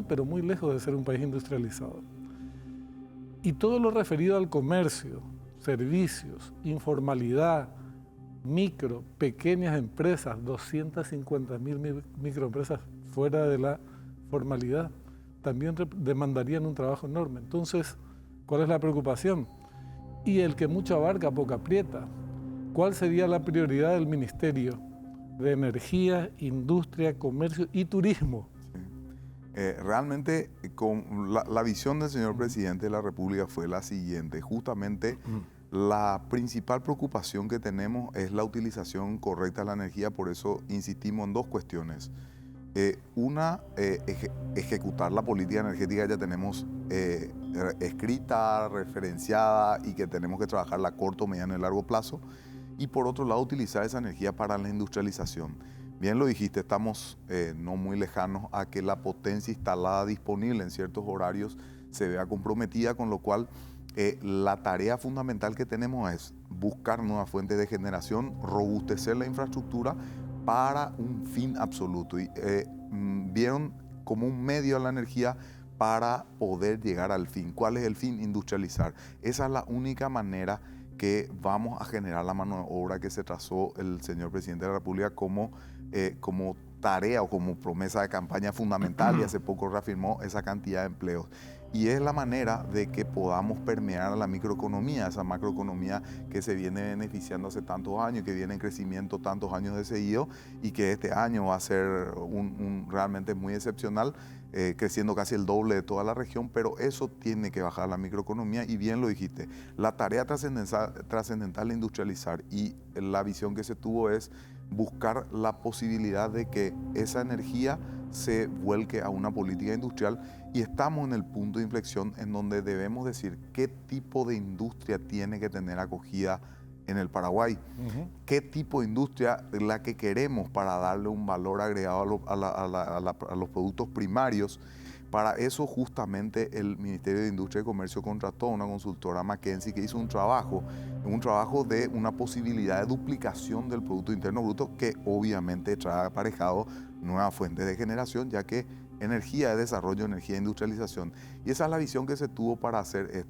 pero muy lejos de ser un país industrializado. Y todo lo referido al comercio, servicios, informalidad, micro, pequeñas empresas, 250.000 microempresas fuera de la formalidad, también demandarían un trabajo enorme. Entonces, ¿cuál es la preocupación? Y el que mucho abarca, poco aprieta. ¿Cuál sería la prioridad del Ministerio de Energía, Industria, Comercio y Turismo? Realmente con la visión del señor presidente de la República fue la siguiente. Justamente la principal preocupación que tenemos es la utilización correcta de la energía, por eso insistimos en dos cuestiones. Una, ejecutar la política energética que ya tenemos escrita, referenciada y que tenemos que trabajarla a corto, mediano y largo plazo. Y por otro lado, utilizar esa energía para la industrialización. bien lo dijiste, estamos no muy lejanos a que la potencia instalada disponible en ciertos horarios se vea comprometida, con lo cual la tarea fundamental que tenemos es buscar nuevas fuentes de generación, robustecer la infraestructura para un fin absoluto. Y vieron como un medio a la energía para poder llegar al fin. ¿Cuál es el fin? Industrializar. Esa es la única manera que vamos a generar la mano de obra que se trazó el señor presidente de la República como tarea o como promesa de campaña fundamental, y hace poco reafirmó esa cantidad de empleos. Y es la manera de que podamos permear a la microeconomía, esa macroeconomía que se viene beneficiando hace tantos años, que viene en crecimiento tantos años de seguido, y que este año va a ser realmente muy excepcional, creciendo casi el doble de toda la región, pero eso tiene que bajar la microeconomía, y bien lo dijiste, la tarea trascendental es industrializar, y la visión que se tuvo es buscar la posibilidad de que esa energía se vuelque a una política industrial, y estamos en el punto de inflexión en donde debemos decir qué tipo de industria tiene que tener acogida en el Paraguay, qué tipo de industria la que queremos para darle un valor agregado a los productos primarios. Para eso justamente el Ministerio de Industria y Comercio contrató a una consultora McKinsey que hizo un trabajo de una posibilidad de duplicación del Producto Interno Bruto, que obviamente trae aparejado nuevas fuentes de generación, ya que energía de desarrollo, energía de industrialización. Y esa es la visión que se tuvo para hacer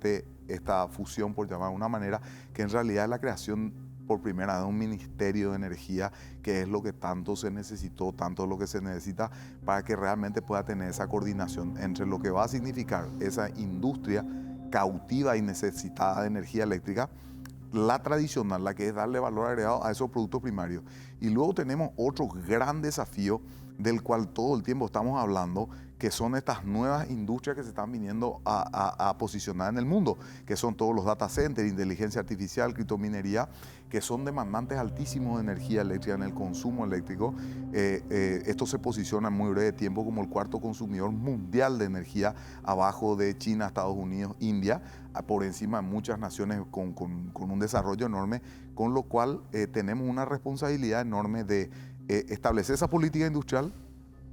esta fusión, por llamar de una manera, que en realidad es la creación por primera vez de un Ministerio de Energía, que es lo que tanto se necesitó, tanto lo que se necesita para que realmente pueda tener esa coordinación entre lo que va a significar esa industria cautiva y necesitada de energía eléctrica, la tradicional, la que es darle valor agregado a esos productos primarios. Y luego tenemos otro gran desafío del cual todo el tiempo estamos hablando, que son estas nuevas industrias que se están viniendo a posicionar en el mundo, que son todos los data centers, inteligencia artificial, criptominería, que son demandantes altísimos de energía eléctrica en el consumo eléctrico. Esto se posiciona en muy breve tiempo como el cuarto consumidor mundial de energía, abajo de China, Estados Unidos, India, por encima de muchas naciones con un desarrollo enorme, con lo cual tenemos una responsabilidad enorme de establecer esa política industrial,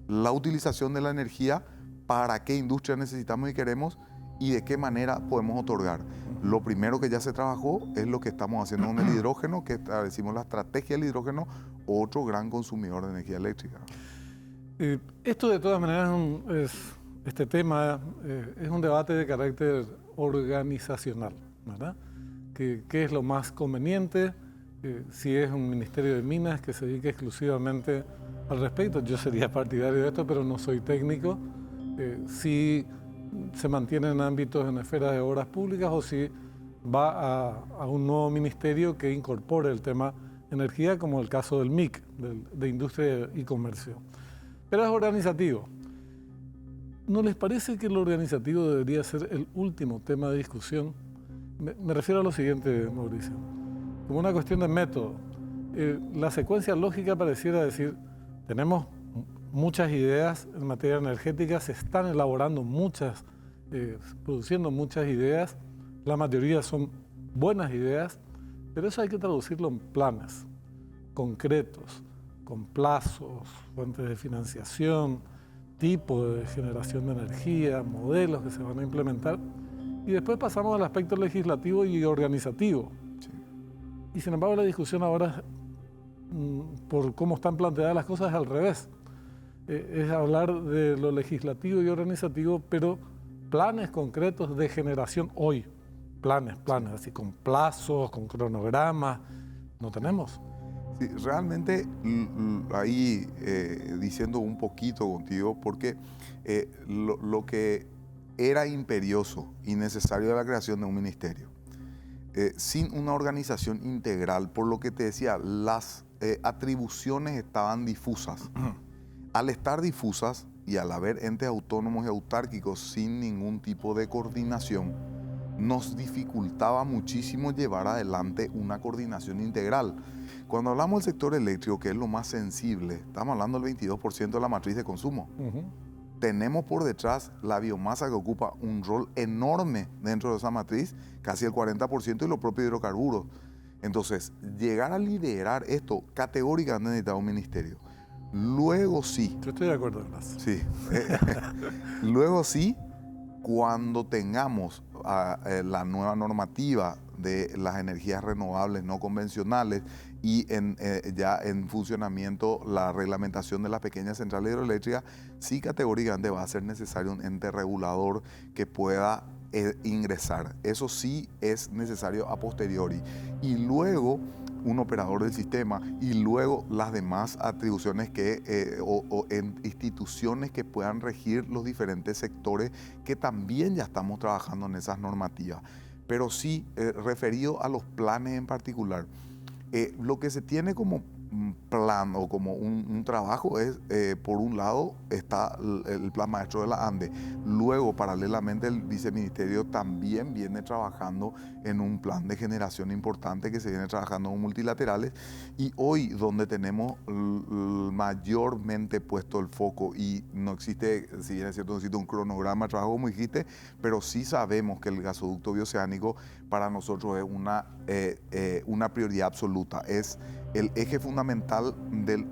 la utilización de la energía, para qué industria necesitamos y queremos, y de qué manera podemos otorgar. Lo primero que ya se trabajó es lo que estamos haciendo con el hidrógeno, que establecimos la estrategia del hidrógeno, otro gran consumidor de energía eléctrica. Esto de todas maneras este tema es un debate de carácter organizacional, ¿verdad? ¿Qué es lo más conveniente? Si es un Ministerio de Minas que se dedique exclusivamente al respecto, yo sería partidario de esto, pero no soy técnico. Si se mantiene en ámbitos, en esferas de obras públicas, o si va a un nuevo ministerio que incorpore el tema energía, como el caso del MIC, de Industria y Comercio. Pero es organizativo. ¿No les parece que lo organizativo debería ser el último tema de discusión? Me refiero a lo siguiente, Mauricio. Como una cuestión de método. La secuencia lógica pareciera decir, tenemos muchas ideas en materia energética, se están elaborando muchas, produciendo muchas ideas, la mayoría son buenas ideas, pero eso hay que traducirlo en planes concretos, con plazos, fuentes de financiación, tipo de generación de energía, modelos que se van a implementar, y después pasamos al aspecto legislativo y organizativo. Sí. Y sin embargo la discusión ahora, por cómo están planteadas las cosas, es al revés. Es hablar de lo legislativo y organizativo, pero planes concretos de generación hoy. Planes, así con plazos, con cronogramas, no tenemos. Sí, realmente ahí diciendo un poquito contigo, porque lo que era imperioso y necesario de la creación de un ministerio, sin una organización integral, por lo que te decía, las atribuciones estaban difusas. Al estar difusas y al haber entes autónomos y autárquicos sin ningún tipo de coordinación, nos dificultaba muchísimo llevar adelante una coordinación integral. Cuando hablamos del sector eléctrico, que es lo más sensible, estamos hablando del 22% de la matriz de consumo. Tenemos por detrás la biomasa, que ocupa un rol enorme dentro de esa matriz, casi el 40%, y los propios hidrocarburos. Entonces, llegar a liderar esto categóricamente necesitaba un ministerio. Luego sí. Yo estoy de acuerdo, Blas. Sí. Luego sí, cuando tengamos la nueva normativa de las energías renovables no convencionales y ya en funcionamiento la reglamentación de las pequeñas centrales hidroeléctricas, sí categóricamente va a ser necesario un ente regulador que pueda ingresar. Eso sí es necesario a posteriori. Y luego un operador del sistema y luego las demás atribuciones o en instituciones que puedan regir los diferentes sectores que también ya estamos trabajando en esas normativas. Pero sí, referido a los planes en particular, lo que se tiene como plan o como un trabajo es, por un lado, está el plan maestro de la ANDE. Luego, paralelamente, el viceministerio también viene trabajando en un plan de generación importante que se viene trabajando con multilaterales. Y hoy, donde tenemos mayormente puesto el foco y no existe, si bien es cierto, no existe un cronograma de trabajo, como dijiste, pero sí sabemos que el gasoducto bioceánico para nosotros es una prioridad absoluta. Es el eje fundamental de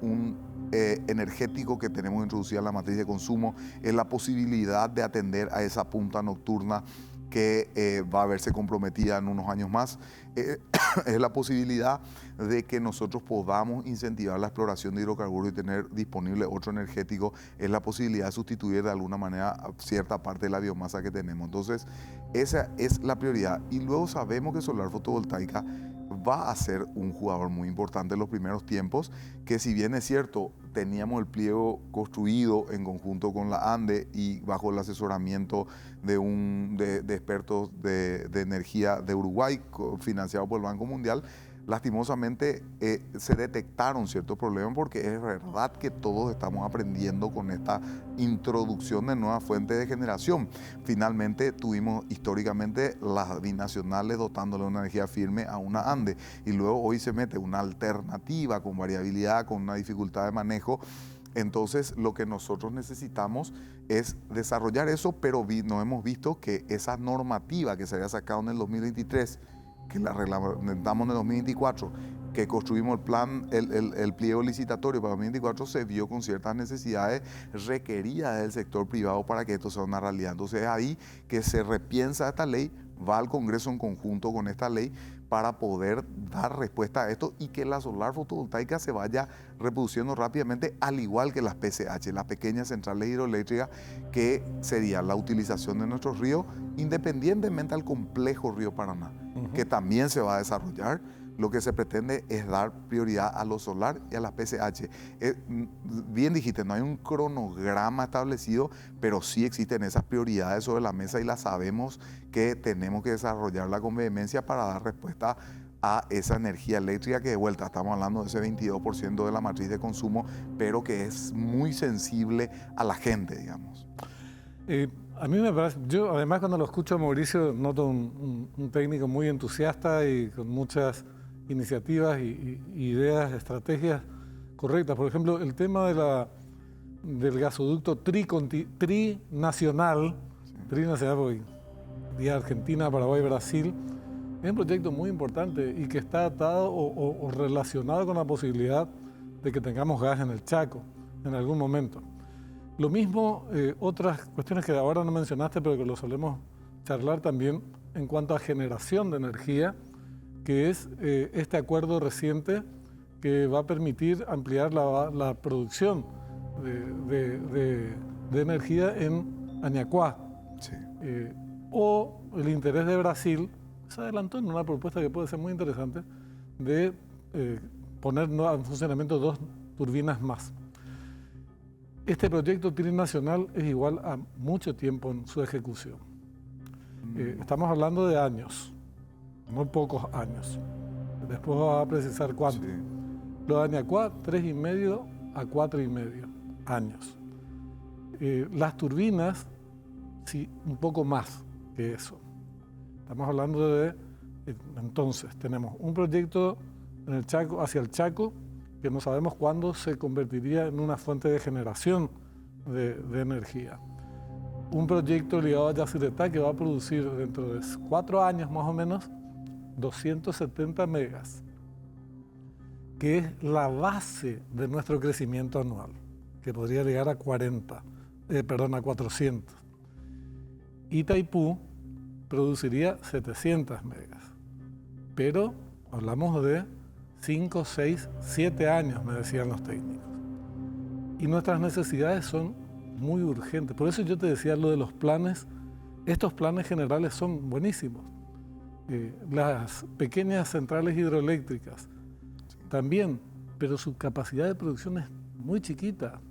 energético que tenemos introducida en la matriz de consumo, es la posibilidad de atender a esa punta nocturna que va a verse comprometida en unos años más. Es la posibilidad de que nosotros podamos incentivar la exploración de hidrocarburos y tener disponible otro energético. Es la posibilidad de sustituir de alguna manera cierta parte de la biomasa que tenemos. Entonces, esa es la prioridad. Y luego sabemos que solar fotovoltaica va a ser un jugador muy importante en los primeros tiempos, que si bien es cierto, teníamos el pliego construido en conjunto con la ANDE y bajo el asesoramiento de expertos de energía de Uruguay, financiado por el Banco Mundial, lastimosamente se detectaron ciertos problemas porque es verdad que todos estamos aprendiendo con esta introducción de nuevas fuentes de generación. Finalmente tuvimos históricamente las binacionales dotándole una energía firme a una ANDE y luego hoy se mete una alternativa con variabilidad, con una dificultad de manejo. Entonces lo que nosotros necesitamos es desarrollar eso, pero no hemos visto que esa normativa que se había sacado en el 2023, que la reglamentamos en el 2024, que construimos el plan, el pliego licitatorio para el 2024, se vio con ciertas necesidades requeridas del sector privado para que esto sea una realidad. Entonces es ahí que se repiensa esta ley, va al Congreso en conjunto con esta ley para poder dar respuesta a esto y que la solar fotovoltaica se vaya reproduciendo rápidamente, al igual que las PCH, las pequeñas centrales hidroeléctricas, que sería la utilización de nuestros ríos, independientemente al complejo río Paraná, que también se va a desarrollar. Lo que se pretende es dar prioridad a lo solar y a las PCH. Bien dijiste, no hay un cronograma establecido, pero sí existen esas prioridades sobre la mesa y las sabemos que tenemos que desarrollarla con vehemencia para dar respuesta a esa energía eléctrica que de vuelta estamos hablando de ese 22% de la matriz de consumo, pero que es muy sensible a la gente, digamos. A mí me parece, yo además cuando lo escucho a Mauricio noto un técnico muy entusiasta y con muchas iniciativas y ideas, estrategias correctas. Por ejemplo, el tema del gasoducto trinacional, porque de Argentina, Paraguay, Brasil, es un proyecto muy importante y que está atado o relacionado con la posibilidad de que tengamos gas en el Chaco en algún momento. Lo mismo, otras cuestiones que ahora no mencionaste, pero que lo solemos charlar también en cuanto a generación de energía, que es este acuerdo reciente que va a permitir ampliar la producción de energía en Añacuá. Sí. O el interés de Brasil se adelantó en una propuesta que puede ser muy interesante de poner en funcionamiento 2 turbinas más. Este proyecto trinacional es igual a mucho tiempo en su ejecución. Estamos hablando de años, muy pocos años. Después va a precisar cuánto. Sí. Lo de Añacuá, 3,5 a 4,5 años. Las turbinas, sí, un poco más que eso. Estamos hablando de, entonces, tenemos un proyecto en el Chaco, hacia el Chaco, que no sabemos cuándo se convertiría en una fuente de generación de energía. Un proyecto ligado a Yacyretá que va a producir dentro de 4 años más o menos 270 megas. que es la base de nuestro crecimiento anual, que podría llegar a 400. Itaipú produciría 700 megas, pero hablamos de 5, 6, 7 años, me decían los técnicos. Y nuestras necesidades son muy urgentes. Por eso yo te decía lo de los planes. Estos planes generales son buenísimos. Las pequeñas centrales hidroeléctricas también, pero su capacidad de producción es muy chiquita.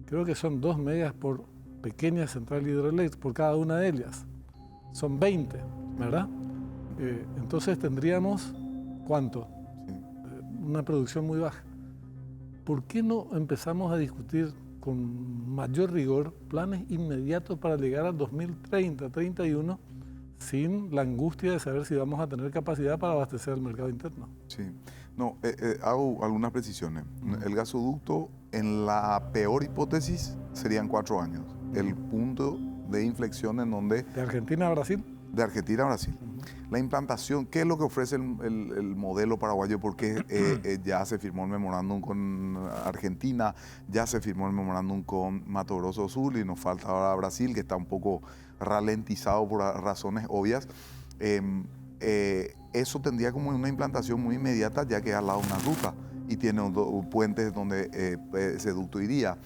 Creo que son 2 megas por pequeña central hidroeléctrica, por cada una de ellas. Son 20, ¿verdad? Entonces tendríamos, ¿cuánto? Una producción muy baja. ¿Por qué no empezamos a discutir con mayor rigor planes inmediatos para llegar a 2030, 31, sin la angustia de saber si vamos a tener capacidad para abastecer el mercado interno? Sí, no, hago algunas precisiones. El gasoducto, en la peor hipótesis, serían 4 años. El punto de inflexión en donde... ¿De Argentina a Brasil? De Argentina a Brasil. La implantación, ¿qué es lo que ofrece el modelo paraguayo? Porque ya se firmó el memorándum con Argentina, ya se firmó el memorándum con Mato Grosso Sur y nos falta ahora Brasil, que está un poco ralentizado por razones obvias. Eso tendría como una implantación muy inmediata, ya que es al lado de una ruta y tiene puentes donde ese ducto iría.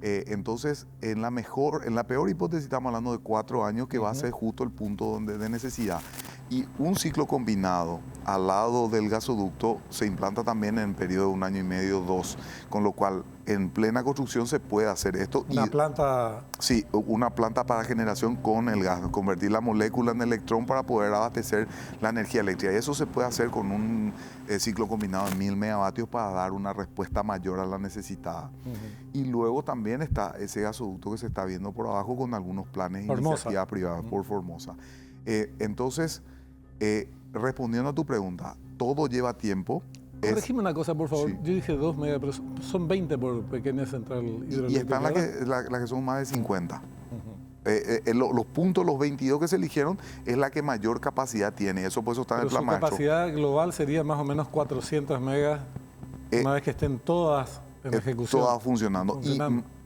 Entonces, en la peor hipótesis estamos hablando de 4 años, que va a ser justo el punto de necesidad. Y un ciclo combinado al lado del gasoducto se implanta también en periodo de 1 año y medio, 2, con lo cual en plena construcción se puede hacer esto. ¿Una planta? Sí, una planta para generación con el gas, convertir la molécula en electrón para poder abastecer la energía eléctrica. Y eso se puede hacer con un ciclo combinado de 1000 megavatios para dar una respuesta mayor a la necesitada. Y luego también está ese gasoducto que se está viendo por abajo con algunos planes de iniciativa privada por Formosa. Entonces, respondiendo a tu pregunta, todo lleva tiempo. Corregime una cosa, por favor. Sí. Yo dije 2 megas, pero son 20 por pequeña central hidroeléctrica. Y están las que son más de 50. Los puntos, los 22 que se eligieron, es la que mayor capacidad tiene. Eso por eso está en el plan maestro. Su capacidad global sería más o menos 400 megas, una vez que estén todas en ejecución. Todas funcionando. Y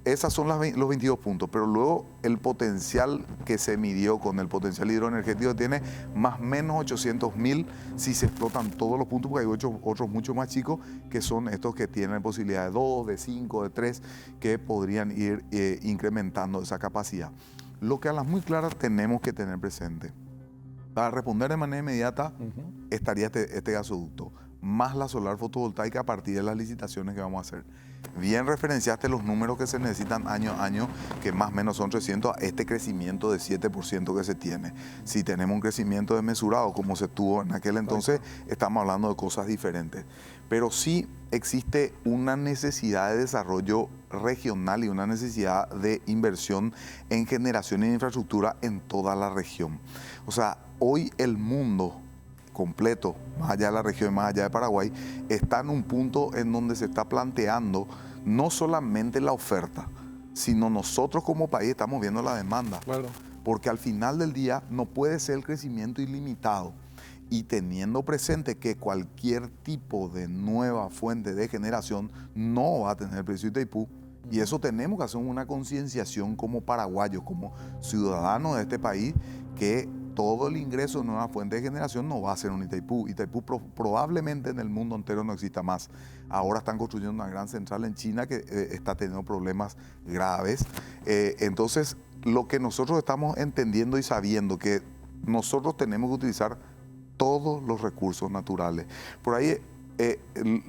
esas son los 22 puntos, pero luego el potencial que se midió con el potencial hidroenergético tiene más o menos 800.000 si se explotan todos los puntos, porque hay otros mucho más chicos que son estos que tienen posibilidad de 2, de 5, de 3, que podrían ir incrementando esa capacidad. Lo que a las muy claras tenemos que tener presente, para responder de manera inmediata, estaría este gasoducto, más la solar fotovoltaica a partir de las licitaciones que vamos a hacer. Bien referenciaste los números que se necesitan año a año, que más o menos son 300 a este crecimiento de 7% que se tiene. Si tenemos un crecimiento desmesurado como se tuvo en aquel entonces, estamos hablando de cosas diferentes. Pero sí existe una necesidad de desarrollo regional y una necesidad de inversión en generación y infraestructura en toda la región. O sea, hoy el mundo completo, más allá de la región, más allá de Paraguay, está en un punto en donde se está planteando no solamente la oferta, sino nosotros como país estamos viendo la demanda. Claro. Porque al final del día no puede ser el crecimiento ilimitado. Y teniendo presente que cualquier tipo de nueva fuente de generación no va a tener el precio de Itaipú, y eso tenemos que hacer una concienciación como paraguayos, como ciudadanos de este país, que todo el ingreso de nueva fuente de generación no va a ser un Itaipú. Itaipú probablemente en el mundo entero no exista más. Ahora están construyendo una gran central en China que está teniendo problemas graves. Entonces, lo que nosotros estamos entendiendo y sabiendo que nosotros tenemos que utilizar todos los recursos naturales. Por ahí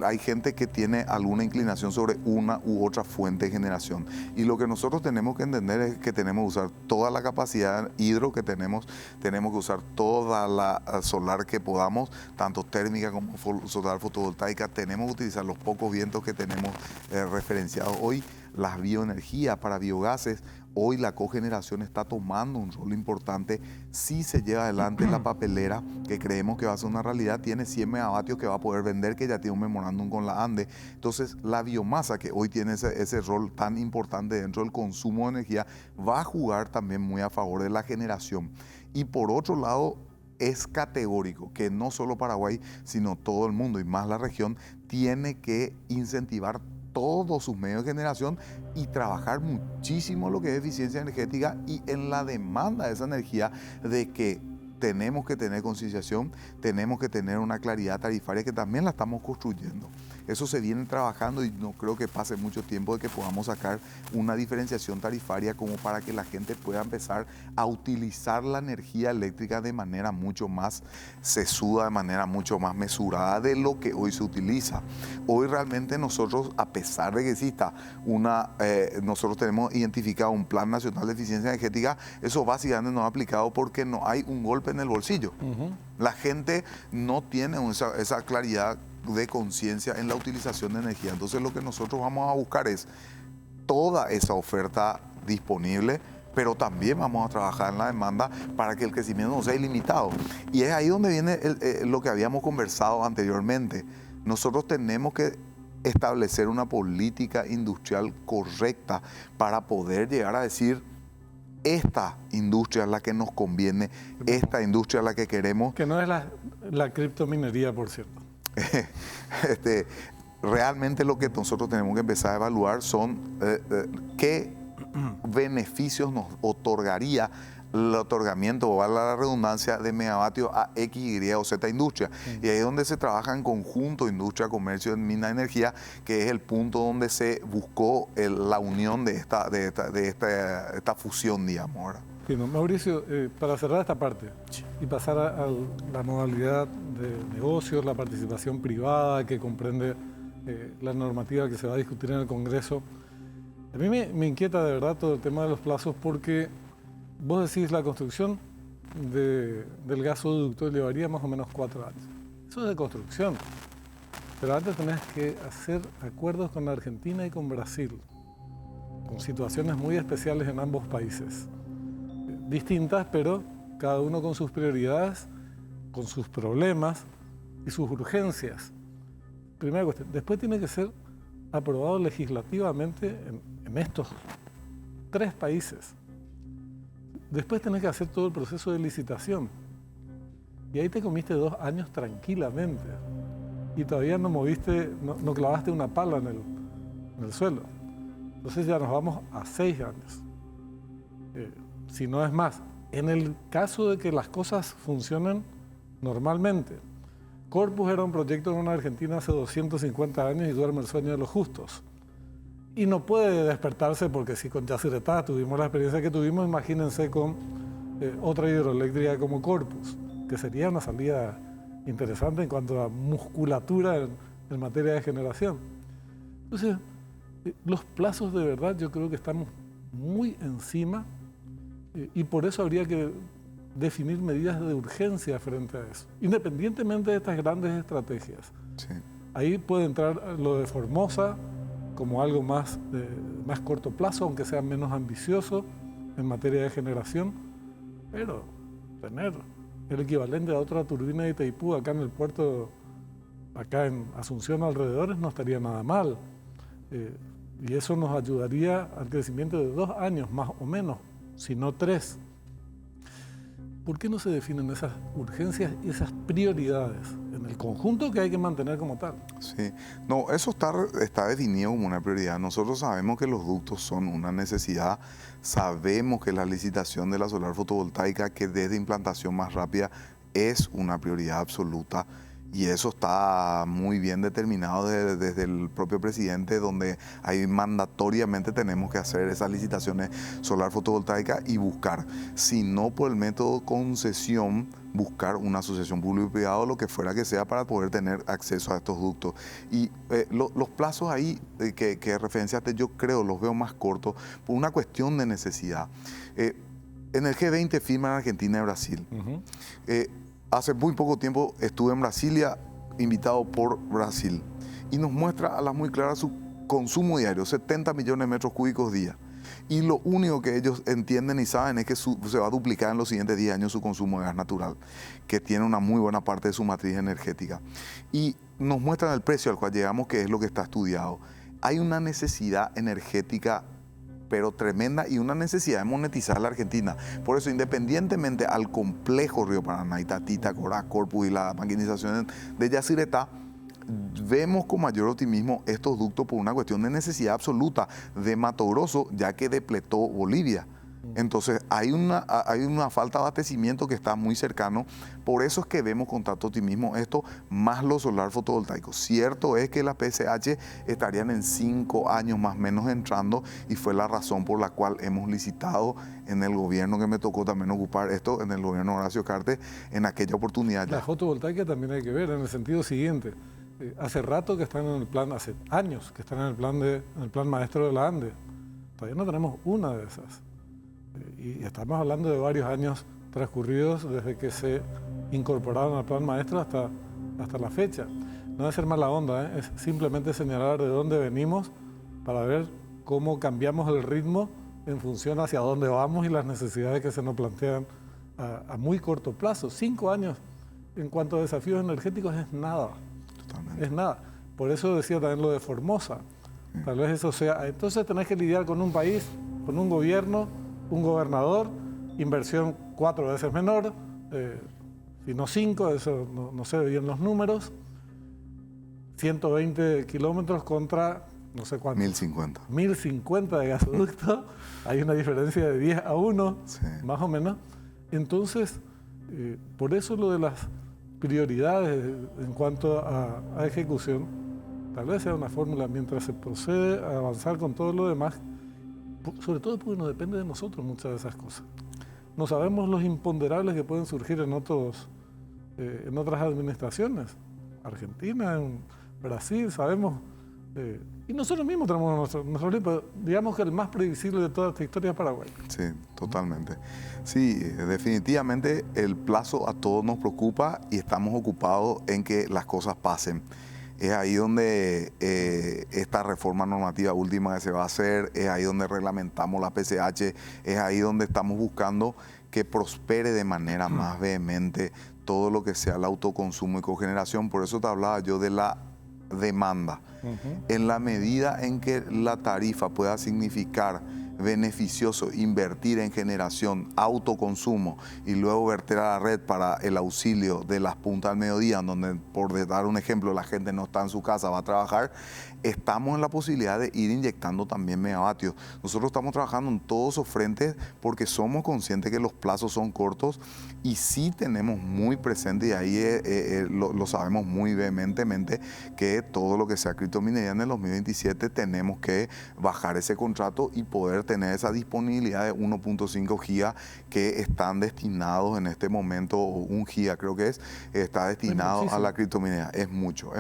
hay gente que tiene alguna inclinación sobre una u otra fuente de generación. Y lo que nosotros tenemos que entender es que tenemos que usar toda la capacidad hidro que tenemos que usar toda la solar que podamos, tanto térmica como solar fotovoltaica. Tenemos que utilizar los pocos vientos que tenemos referenciados hoy, las bioenergías para biogases. Hoy la cogeneración está tomando un rol importante. Si se lleva adelante la papelera, que creemos que va a ser una realidad, tiene 100 megavatios que va a poder vender, que ya tiene un memorándum con la ANDE. Entonces, la biomasa, que hoy tiene ese rol tan importante dentro del consumo de energía, va a jugar también muy a favor de la generación. Y por otro lado, es categórico que no solo Paraguay, sino todo el mundo y más la región tiene que incentivar todos sus medios de generación y trabajar muchísimo lo que es eficiencia energética y en la demanda de esa energía, de que tenemos que tener concienciación, tenemos que tener una claridad tarifaria que también la estamos construyendo. Eso se viene trabajando y no creo que pase mucho tiempo de que podamos sacar una diferenciación tarifaria como para que la gente pueda empezar a utilizar la energía eléctrica de manera mucho más sesuda, de manera mucho más mesurada de lo que hoy se utiliza. Hoy realmente nosotros, a pesar de que exista nosotros tenemos identificado un Plan Nacional de Eficiencia Energética, eso básicamente no ha aplicado porque no hay un golpe en el bolsillo. La gente no tiene esa claridad de conciencia en la utilización de energía. Entonces lo que nosotros vamos a buscar es toda esa oferta disponible, pero también vamos a trabajar en la demanda para que el crecimiento no sea ilimitado. Y es ahí donde viene lo que habíamos conversado anteriormente. Nosotros tenemos que establecer una política industrial correcta para poder llegar a decir: esta industria es la que nos conviene, esta industria es la que queremos. Que no es la criptominería, por cierto. Realmente lo que nosotros tenemos que empezar a evaluar son qué beneficios nos otorgaría el otorgamiento, o valga la redundancia, de megavatios a X, Y o Z industria. Y ahí es donde se trabaja en conjunto industria, comercio, mina, energía, que es el punto donde se buscó la unión de esta fusión, digamos, ¿verdad? Mauricio, para cerrar esta parte y pasar a la modalidad de negocios, la participación privada que comprende la normativa que se va a discutir en el Congreso, a mí me inquieta de verdad todo el tema de los plazos, porque vos decís la construcción del gasoducto llevaría más o menos 4 años. Eso es de construcción, pero antes tenés que hacer acuerdos con Argentina y con Brasil, con situaciones muy especiales en ambos países. Distintas, pero cada uno con sus prioridades, con sus problemas y sus urgencias. Primera cuestión. Después tiene que ser aprobado legislativamente en estos 3 países. Después tenés que hacer todo el proceso de licitación. Y ahí te comiste 2 años tranquilamente. Y todavía no moviste, no clavaste una pala en el suelo. Entonces ya nos vamos a 6 años. Si no es más, en el caso de que las cosas funcionen normalmente. Corpus era un proyecto en una Argentina hace 250 años y duerme el sueño de los justos. Y no puede despertarse, porque si con Yacyretá tuvimos la experiencia que tuvimos, imagínense con otra hidroeléctrica como Corpus, que sería una salida interesante en cuanto a musculatura en materia de generación. Entonces, los plazos de verdad yo creo que estamos muy encima. Y por eso habría que definir medidas de urgencia frente a eso, independientemente de estas grandes estrategias. Sí. Ahí puede entrar lo de Formosa como algo más corto plazo, aunque sea menos ambicioso en materia de generación, pero tener el equivalente a otra turbina de Itaipú acá en el puerto, acá en Asunción alrededores, no estaría nada mal. Y eso nos ayudaría al crecimiento de 2 años más o menos, si no 3. ¿Por qué no se definen esas urgencias y esas prioridades en el conjunto que hay que mantener como tal? Sí, no, eso está definido como una prioridad. Nosotros sabemos que los ductos son una necesidad, sabemos que la licitación de la solar fotovoltaica, que desde implantación más rápida, es una prioridad absoluta. Y eso está muy bien determinado desde el propio presidente, donde ahí mandatoriamente tenemos que hacer esas licitaciones solar fotovoltaica y buscar, si no por el método concesión, buscar una asociación público-privada o lo que fuera que sea para poder tener acceso a estos ductos. Y los plazos ahí que referenciaste, yo creo, los veo más cortos por una cuestión de necesidad. En el G20 firman Argentina y Brasil. Hace muy poco tiempo estuve en Brasilia, invitado por Brasil, y nos muestra a las muy claras su consumo diario, 70 millones de metros cúbicos día. Y lo único que ellos entienden y saben es que se va a duplicar en los siguientes 10 años su consumo de gas natural, que tiene una muy buena parte de su matriz energética. Y nos muestran el precio al cual llegamos, que es lo que está estudiado. Hay una necesidad energética pero tremenda, y una necesidad de monetizar la Argentina. Por eso, independientemente al complejo Río Paraná, Itatita, Corá, Corpus y la maquinización de Yacyretá, vemos con mayor optimismo estos ductos por una cuestión de necesidad absoluta de Mato Grosso, ya que depletó Bolivia. Entonces hay una falta de abastecimiento que está muy cercano. Por eso es que vemos con tanto optimismo esto, más lo solar fotovoltaico. Cierto es que las PSH estarían en 5 años más o menos entrando, y fue la razón por la cual hemos licitado en el gobierno que me tocó también ocupar esto, en el gobierno de Horacio Cartes, en aquella oportunidad. La fotovoltaica también hay que ver en el sentido siguiente. Hace rato que están en el plan, hace años que están en el plan maestro de la ANDE. Todavía no tenemos una de esas. Y estamos hablando de varios años transcurridos desde que se incorporaron al plan maestro hasta la fecha. No es ser mala onda, es simplemente señalar de dónde venimos para ver cómo cambiamos el ritmo en función hacia dónde vamos y las necesidades que se nos plantean a muy corto plazo. 5 años en cuanto a desafíos energéticos es nada. Totalmente. Es nada. Por eso decía también lo de Formosa. Tal vez eso sea. Entonces tenés que lidiar con un país, con un gobierno, un gobernador, inversión 4 veces menor, si no 5, eso no sé bien los números, 120 kilómetros contra no sé cuánto. 1050. 1050 de gasoducto, hay una diferencia de 10-1, sí, más o menos. Entonces, por eso lo de las prioridades en cuanto a ejecución, tal vez sea una fórmula mientras se procede a avanzar con todo lo demás, sobre todo porque no depende de nosotros muchas de esas cosas. No sabemos los imponderables que pueden surgir en otras administraciones. Argentina, en Brasil, sabemos. Y nosotros mismos tenemos nuestro libro. Digamos que el más predecible de toda esta historia es Paraguay. Sí, totalmente. Sí, definitivamente el plazo a todos nos preocupa y estamos ocupados en que las cosas pasen. Es ahí donde esta reforma normativa última que se va a hacer, es ahí donde reglamentamos la PCH, es ahí donde estamos buscando que prospere de manera más vehemente todo lo que sea el autoconsumo y cogeneración. Por eso te hablaba yo de la demanda. En la medida en que la tarifa pueda significar beneficioso invertir en generación, autoconsumo y luego verter a la red para el auxilio de las puntas al mediodía, donde, por dar un ejemplo, la gente no está en su casa, va a trabajar, estamos en la posibilidad de ir inyectando también megavatios. Nosotros estamos trabajando en todos esos frentes porque somos conscientes que los plazos son cortos y sí tenemos muy presente, y ahí lo sabemos muy vehementemente, que todo lo que sea criptominería en el 2027 tenemos que bajar ese contrato y poder tener esa disponibilidad de 1.5 gigas que están destinados en este momento, o 1 giga creo que está destinado a la criptominería. Es mucho,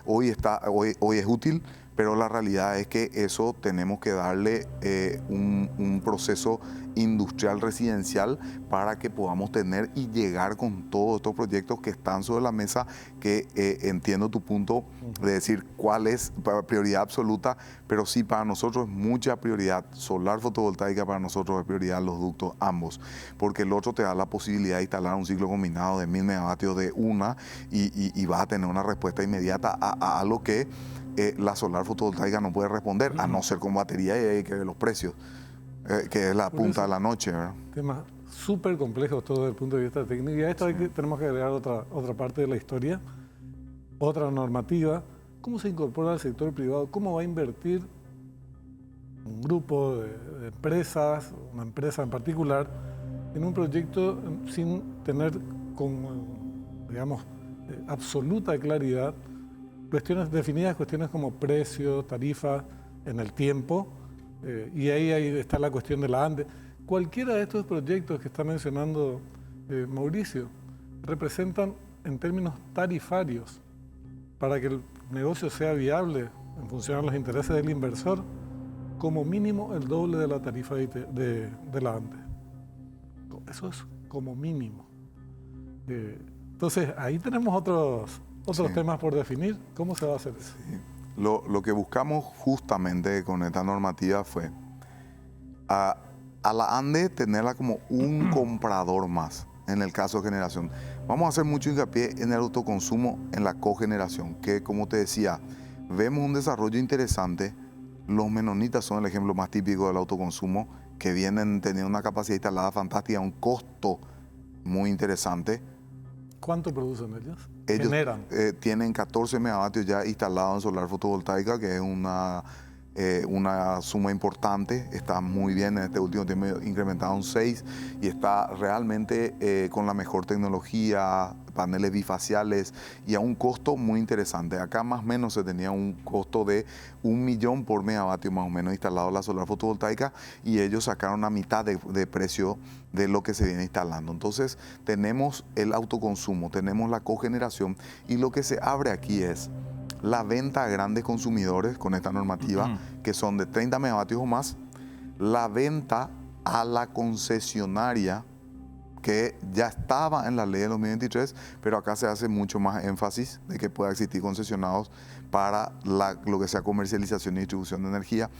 hoy es útil, pero la realidad es que eso tenemos que darle un proceso industrial residencial para que podamos tener y llegar con todos estos proyectos que están sobre la mesa, que entiendo tu punto de decir cuál es prioridad absoluta, pero sí, para nosotros es mucha prioridad. Solar fotovoltaica para nosotros es prioridad, los ductos ambos, porque el otro te da la posibilidad de instalar un ciclo combinado de 1000 megavatios de una y vas a tener una respuesta inmediata a algo que la solar fotovoltaica no puede responder, a no ser con batería, y hay que ver los precios, que es la punta de la noche, ¿verdad? Temas súper complejos todo desde el punto de vista técnico. Y a esto tenemos que agregar otra parte de la historia, otra normativa. ¿Cómo se incorpora al sector privado? ¿Cómo va a invertir un grupo de empresas, una empresa en particular, en un proyecto sin tener absoluta claridad cuestiones definidas, cuestiones como precio, tarifa en el tiempo, y ahí está la cuestión de la ANDE. Cualquiera de estos proyectos que está mencionando Mauricio representan en términos tarifarios, para que el negocio sea viable en función a los intereses del inversor, como mínimo el doble de la tarifa de la ANDE. Eso es como mínimo. Entonces ahí tenemos otros temas por definir. ¿Cómo se va a hacer eso? Sí. Lo que buscamos justamente con esta normativa fue a la ANDE tenerla como un comprador más en el caso de generación. Vamos a hacer mucho hincapié en el autoconsumo, en la cogeneración, que, como te decía, vemos un desarrollo interesante, Los menonitas son el ejemplo más típico del autoconsumo, que vienen teniendo una capacidad instalada fantástica, un costo muy interesante. ¿Cuánto producen ellos? Ellos Generan. tienen 14 megavatios ya instalados en solar fotovoltaica, que es una suma importante. Está muy bien, en este último tiempo incrementado un 6 y está realmente con la mejor tecnología, paneles bifaciales y a un costo muy interesante. Acá más o menos se tenía un costo de 1 millón por megavatio más o menos instalado la solar fotovoltaica, y ellos sacaron a mitad de precio de lo que se viene instalando. Entonces tenemos el autoconsumo, tenemos la cogeneración, y lo que se abre aquí es la venta a grandes consumidores con esta normativa, que son de 30 megavatios o más, la venta a la concesionaria, que ya estaba en la ley de 2023, pero acá se hace mucho más énfasis de que pueda existir concesionados para lo que sea comercialización y distribución de energía.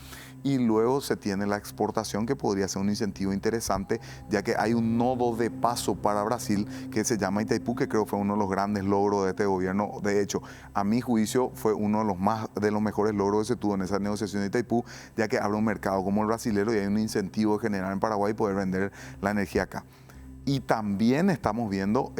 Y luego se tiene la exportación, que podría ser un incentivo interesante, ya que hay un nodo de paso para Brasil que se llama Itaipú, que creo fue uno de los grandes logros de este gobierno. De hecho, a mi juicio, fue uno de los mejores logros que se tuvo en esa negociación de Itaipú, ya que abre un mercado como el brasilero y hay un incentivo de generar en Paraguay y poder vender la energía acá. Y también estamos viendo,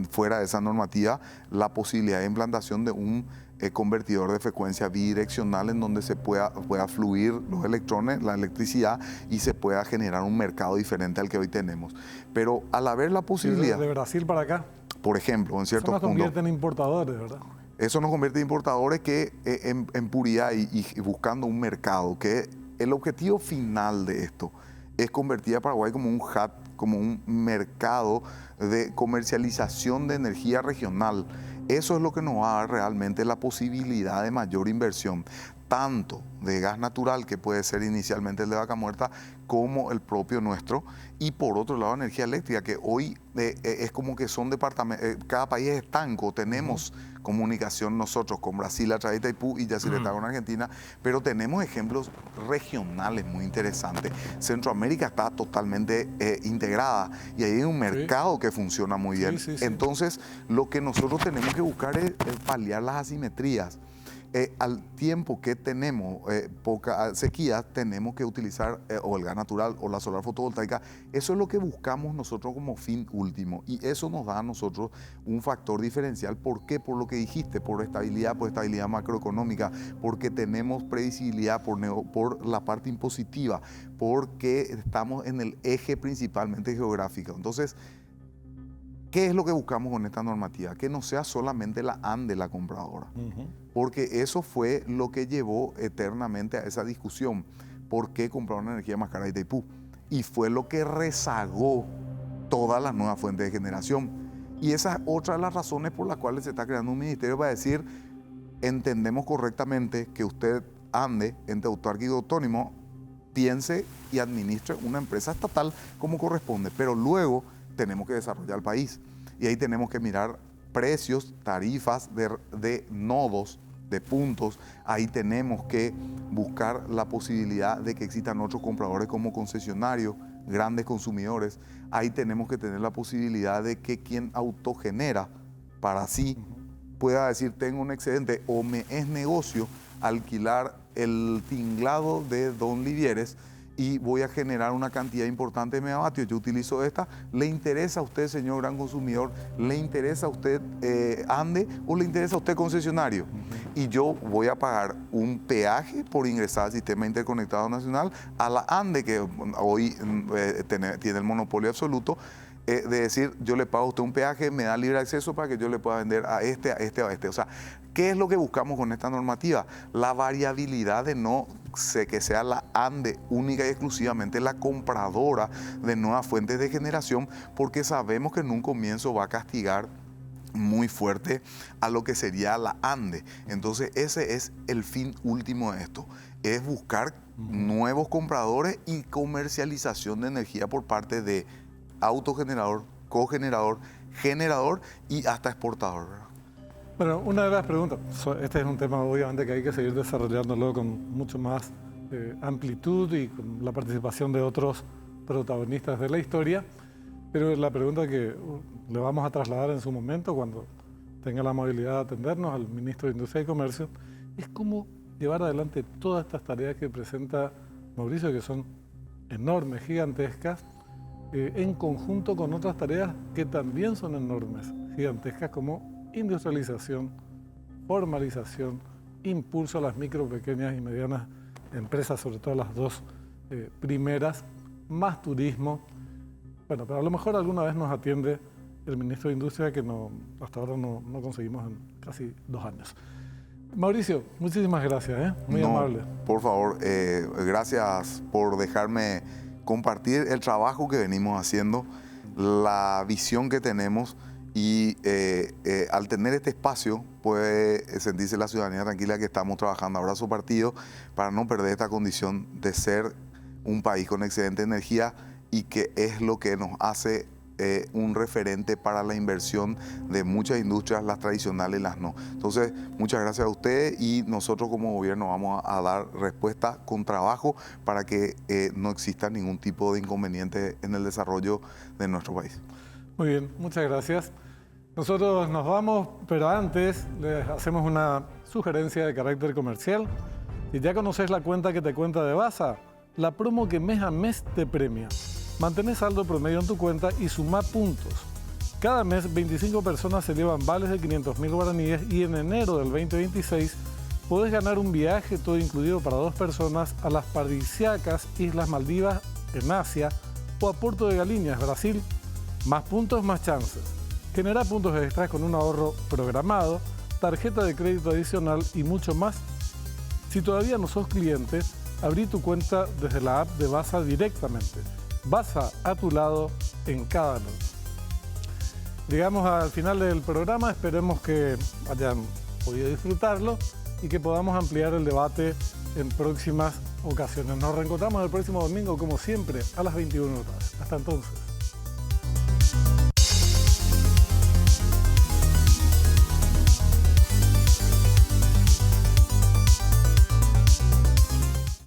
fuera de esa normativa, la posibilidad de implantación de un convertidor de frecuencia bidireccional, en donde se pueda fluir los electrones, la electricidad, y se pueda generar un mercado diferente al que hoy tenemos. Pero al haber la posibilidad... De Brasil para acá. Por ejemplo, en ciertos puntos... Eso nos convierte en importadores, ¿verdad? Eso nos convierte en importadores que en puridad y buscando un mercado, que el objetivo final de esto es convertir a Paraguay como un hub, como un mercado de comercialización de energía regional. Eso es lo que nos va a dar realmente la posibilidad de mayor inversión, tanto de gas natural, que puede ser inicialmente el de Vaca Muerta, como el propio nuestro, y por otro lado energía eléctrica, que hoy es como que son departamentos, cada país es estanco. Tenemos comunicación nosotros con Brasil a través de Itaipú y Yacyretá con Argentina, pero tenemos ejemplos regionales muy interesantes. Centroamérica está totalmente integrada y ahí hay un mercado que funciona muy bien. Entonces, lo que nosotros tenemos que buscar es paliar las asimetrías. Al tiempo que tenemos poca sequía, tenemos que utilizar o el gas natural o la solar fotovoltaica. Eso es lo que buscamos nosotros como fin último, y eso nos da a nosotros un factor diferencial. ¿Por qué? Por lo que dijiste, por estabilidad macroeconómica, porque tenemos previsibilidad por la parte impositiva, porque estamos en el eje principalmente geográfico. Entonces, ¿qué es lo que buscamos con esta normativa? Que no sea solamente la ANDE la compradora, porque eso fue lo que llevó eternamente a esa discusión. ¿Por qué comprar una energía más cara de Itaipú? Y fue lo que rezagó todas las nuevas fuentes de generación. Y esa es otra de las razones por las cuales se está creando un ministerio para decir: entendemos correctamente que usted, ANDE, ente autárquico autónomo, piense y administre una empresa estatal como corresponde, pero luego tenemos que desarrollar el país, y ahí tenemos que mirar precios, tarifas de nodos, de puntos. Ahí tenemos que buscar la posibilidad de que existan otros compradores como concesionarios, grandes consumidores. Ahí tenemos que tener la posibilidad de que quien autogenera para sí pueda decir: tengo un excedente, o me es negocio alquilar el tinglado de Don Livieres y voy a generar una cantidad importante de megavatios. Yo utilizo esta. ¿Le interesa a usted, señor gran consumidor? ¿Le interesa a usted ANDE o le interesa a usted concesionario? Y yo voy a pagar un peaje por ingresar al Sistema Interconectado Nacional, a la ANDE, que hoy tiene el monopolio absoluto, de decir: yo le pago a usted un peaje, me da libre acceso para que yo le pueda vender a este, a este, a este. O sea, ¿qué es lo que buscamos con esta normativa? La variabilidad de no sé que sea la ANDE única y exclusivamente la compradora de nuevas fuentes de generación, porque sabemos que en un comienzo va a castigar muy fuerte a lo que sería la ANDE. Entonces ese es el fin último de esto, es buscar nuevos compradores y comercialización de energía por parte de autogenerador, cogenerador, generador y hasta exportador, ¿verdad? Bueno, una de las preguntas, este es un tema obviamente que hay que seguir desarrollándolo con mucho más amplitud y con la participación de otros protagonistas de la historia, pero la pregunta que le vamos a trasladar en su momento, cuando tenga la amabilidad de atendernos, al ministro de Industria y Comercio, es cómo llevar adelante todas estas tareas que presenta Mauricio, que son enormes, gigantescas, en conjunto con otras tareas que también son enormes, gigantescas, como industrialización, formalización, impulso a las micro, pequeñas y medianas empresas, sobre todo las dos primeras, más turismo. Bueno, pero a lo mejor alguna vez nos atiende el ministro de Industria, que hasta ahora no conseguimos en casi 2 años. Mauricio, muchísimas gracias, muy amable. Por favor, gracias por dejarme compartir el trabajo que venimos haciendo, la visión que tenemos, y al tener este espacio puede sentirse la ciudadanía tranquila que estamos trabajando ahora su partido para no perder esta condición de ser un país con excelente energía, y que es lo que nos hace un referente para la inversión de muchas industrias, las tradicionales y las no. Entonces, muchas gracias a ustedes, y nosotros como gobierno vamos a dar respuesta con trabajo para que no exista ningún tipo de inconveniente en el desarrollo de nuestro país. Muy bien, muchas gracias. Nosotros nos vamos, pero antes les hacemos una sugerencia de carácter comercial. Si ya conoces la cuenta que te cuenta de Basa, la promo que mes a mes te premia. Mantén saldo promedio en tu cuenta y suma puntos. Cada mes 25 personas se llevan vales de 500.000 guaraníes, y en enero del 2026 podés ganar un viaje todo incluido para 2 personas a las paradisíacas Islas Maldivas en Asia, o a Puerto de Galinhas, Brasil. Más puntos, más chances. Genera puntos extras con un ahorro programado, tarjeta de crédito adicional y mucho más. Si todavía no sos cliente, abrí tu cuenta desde la app de Basa directamente. Basa a tu lado en cada noche. Llegamos al final del programa, esperemos que hayan podido disfrutarlo y que podamos ampliar el debate en próximas ocasiones. Nos reencontramos el próximo domingo, como siempre, a las 21 horas. Hasta entonces.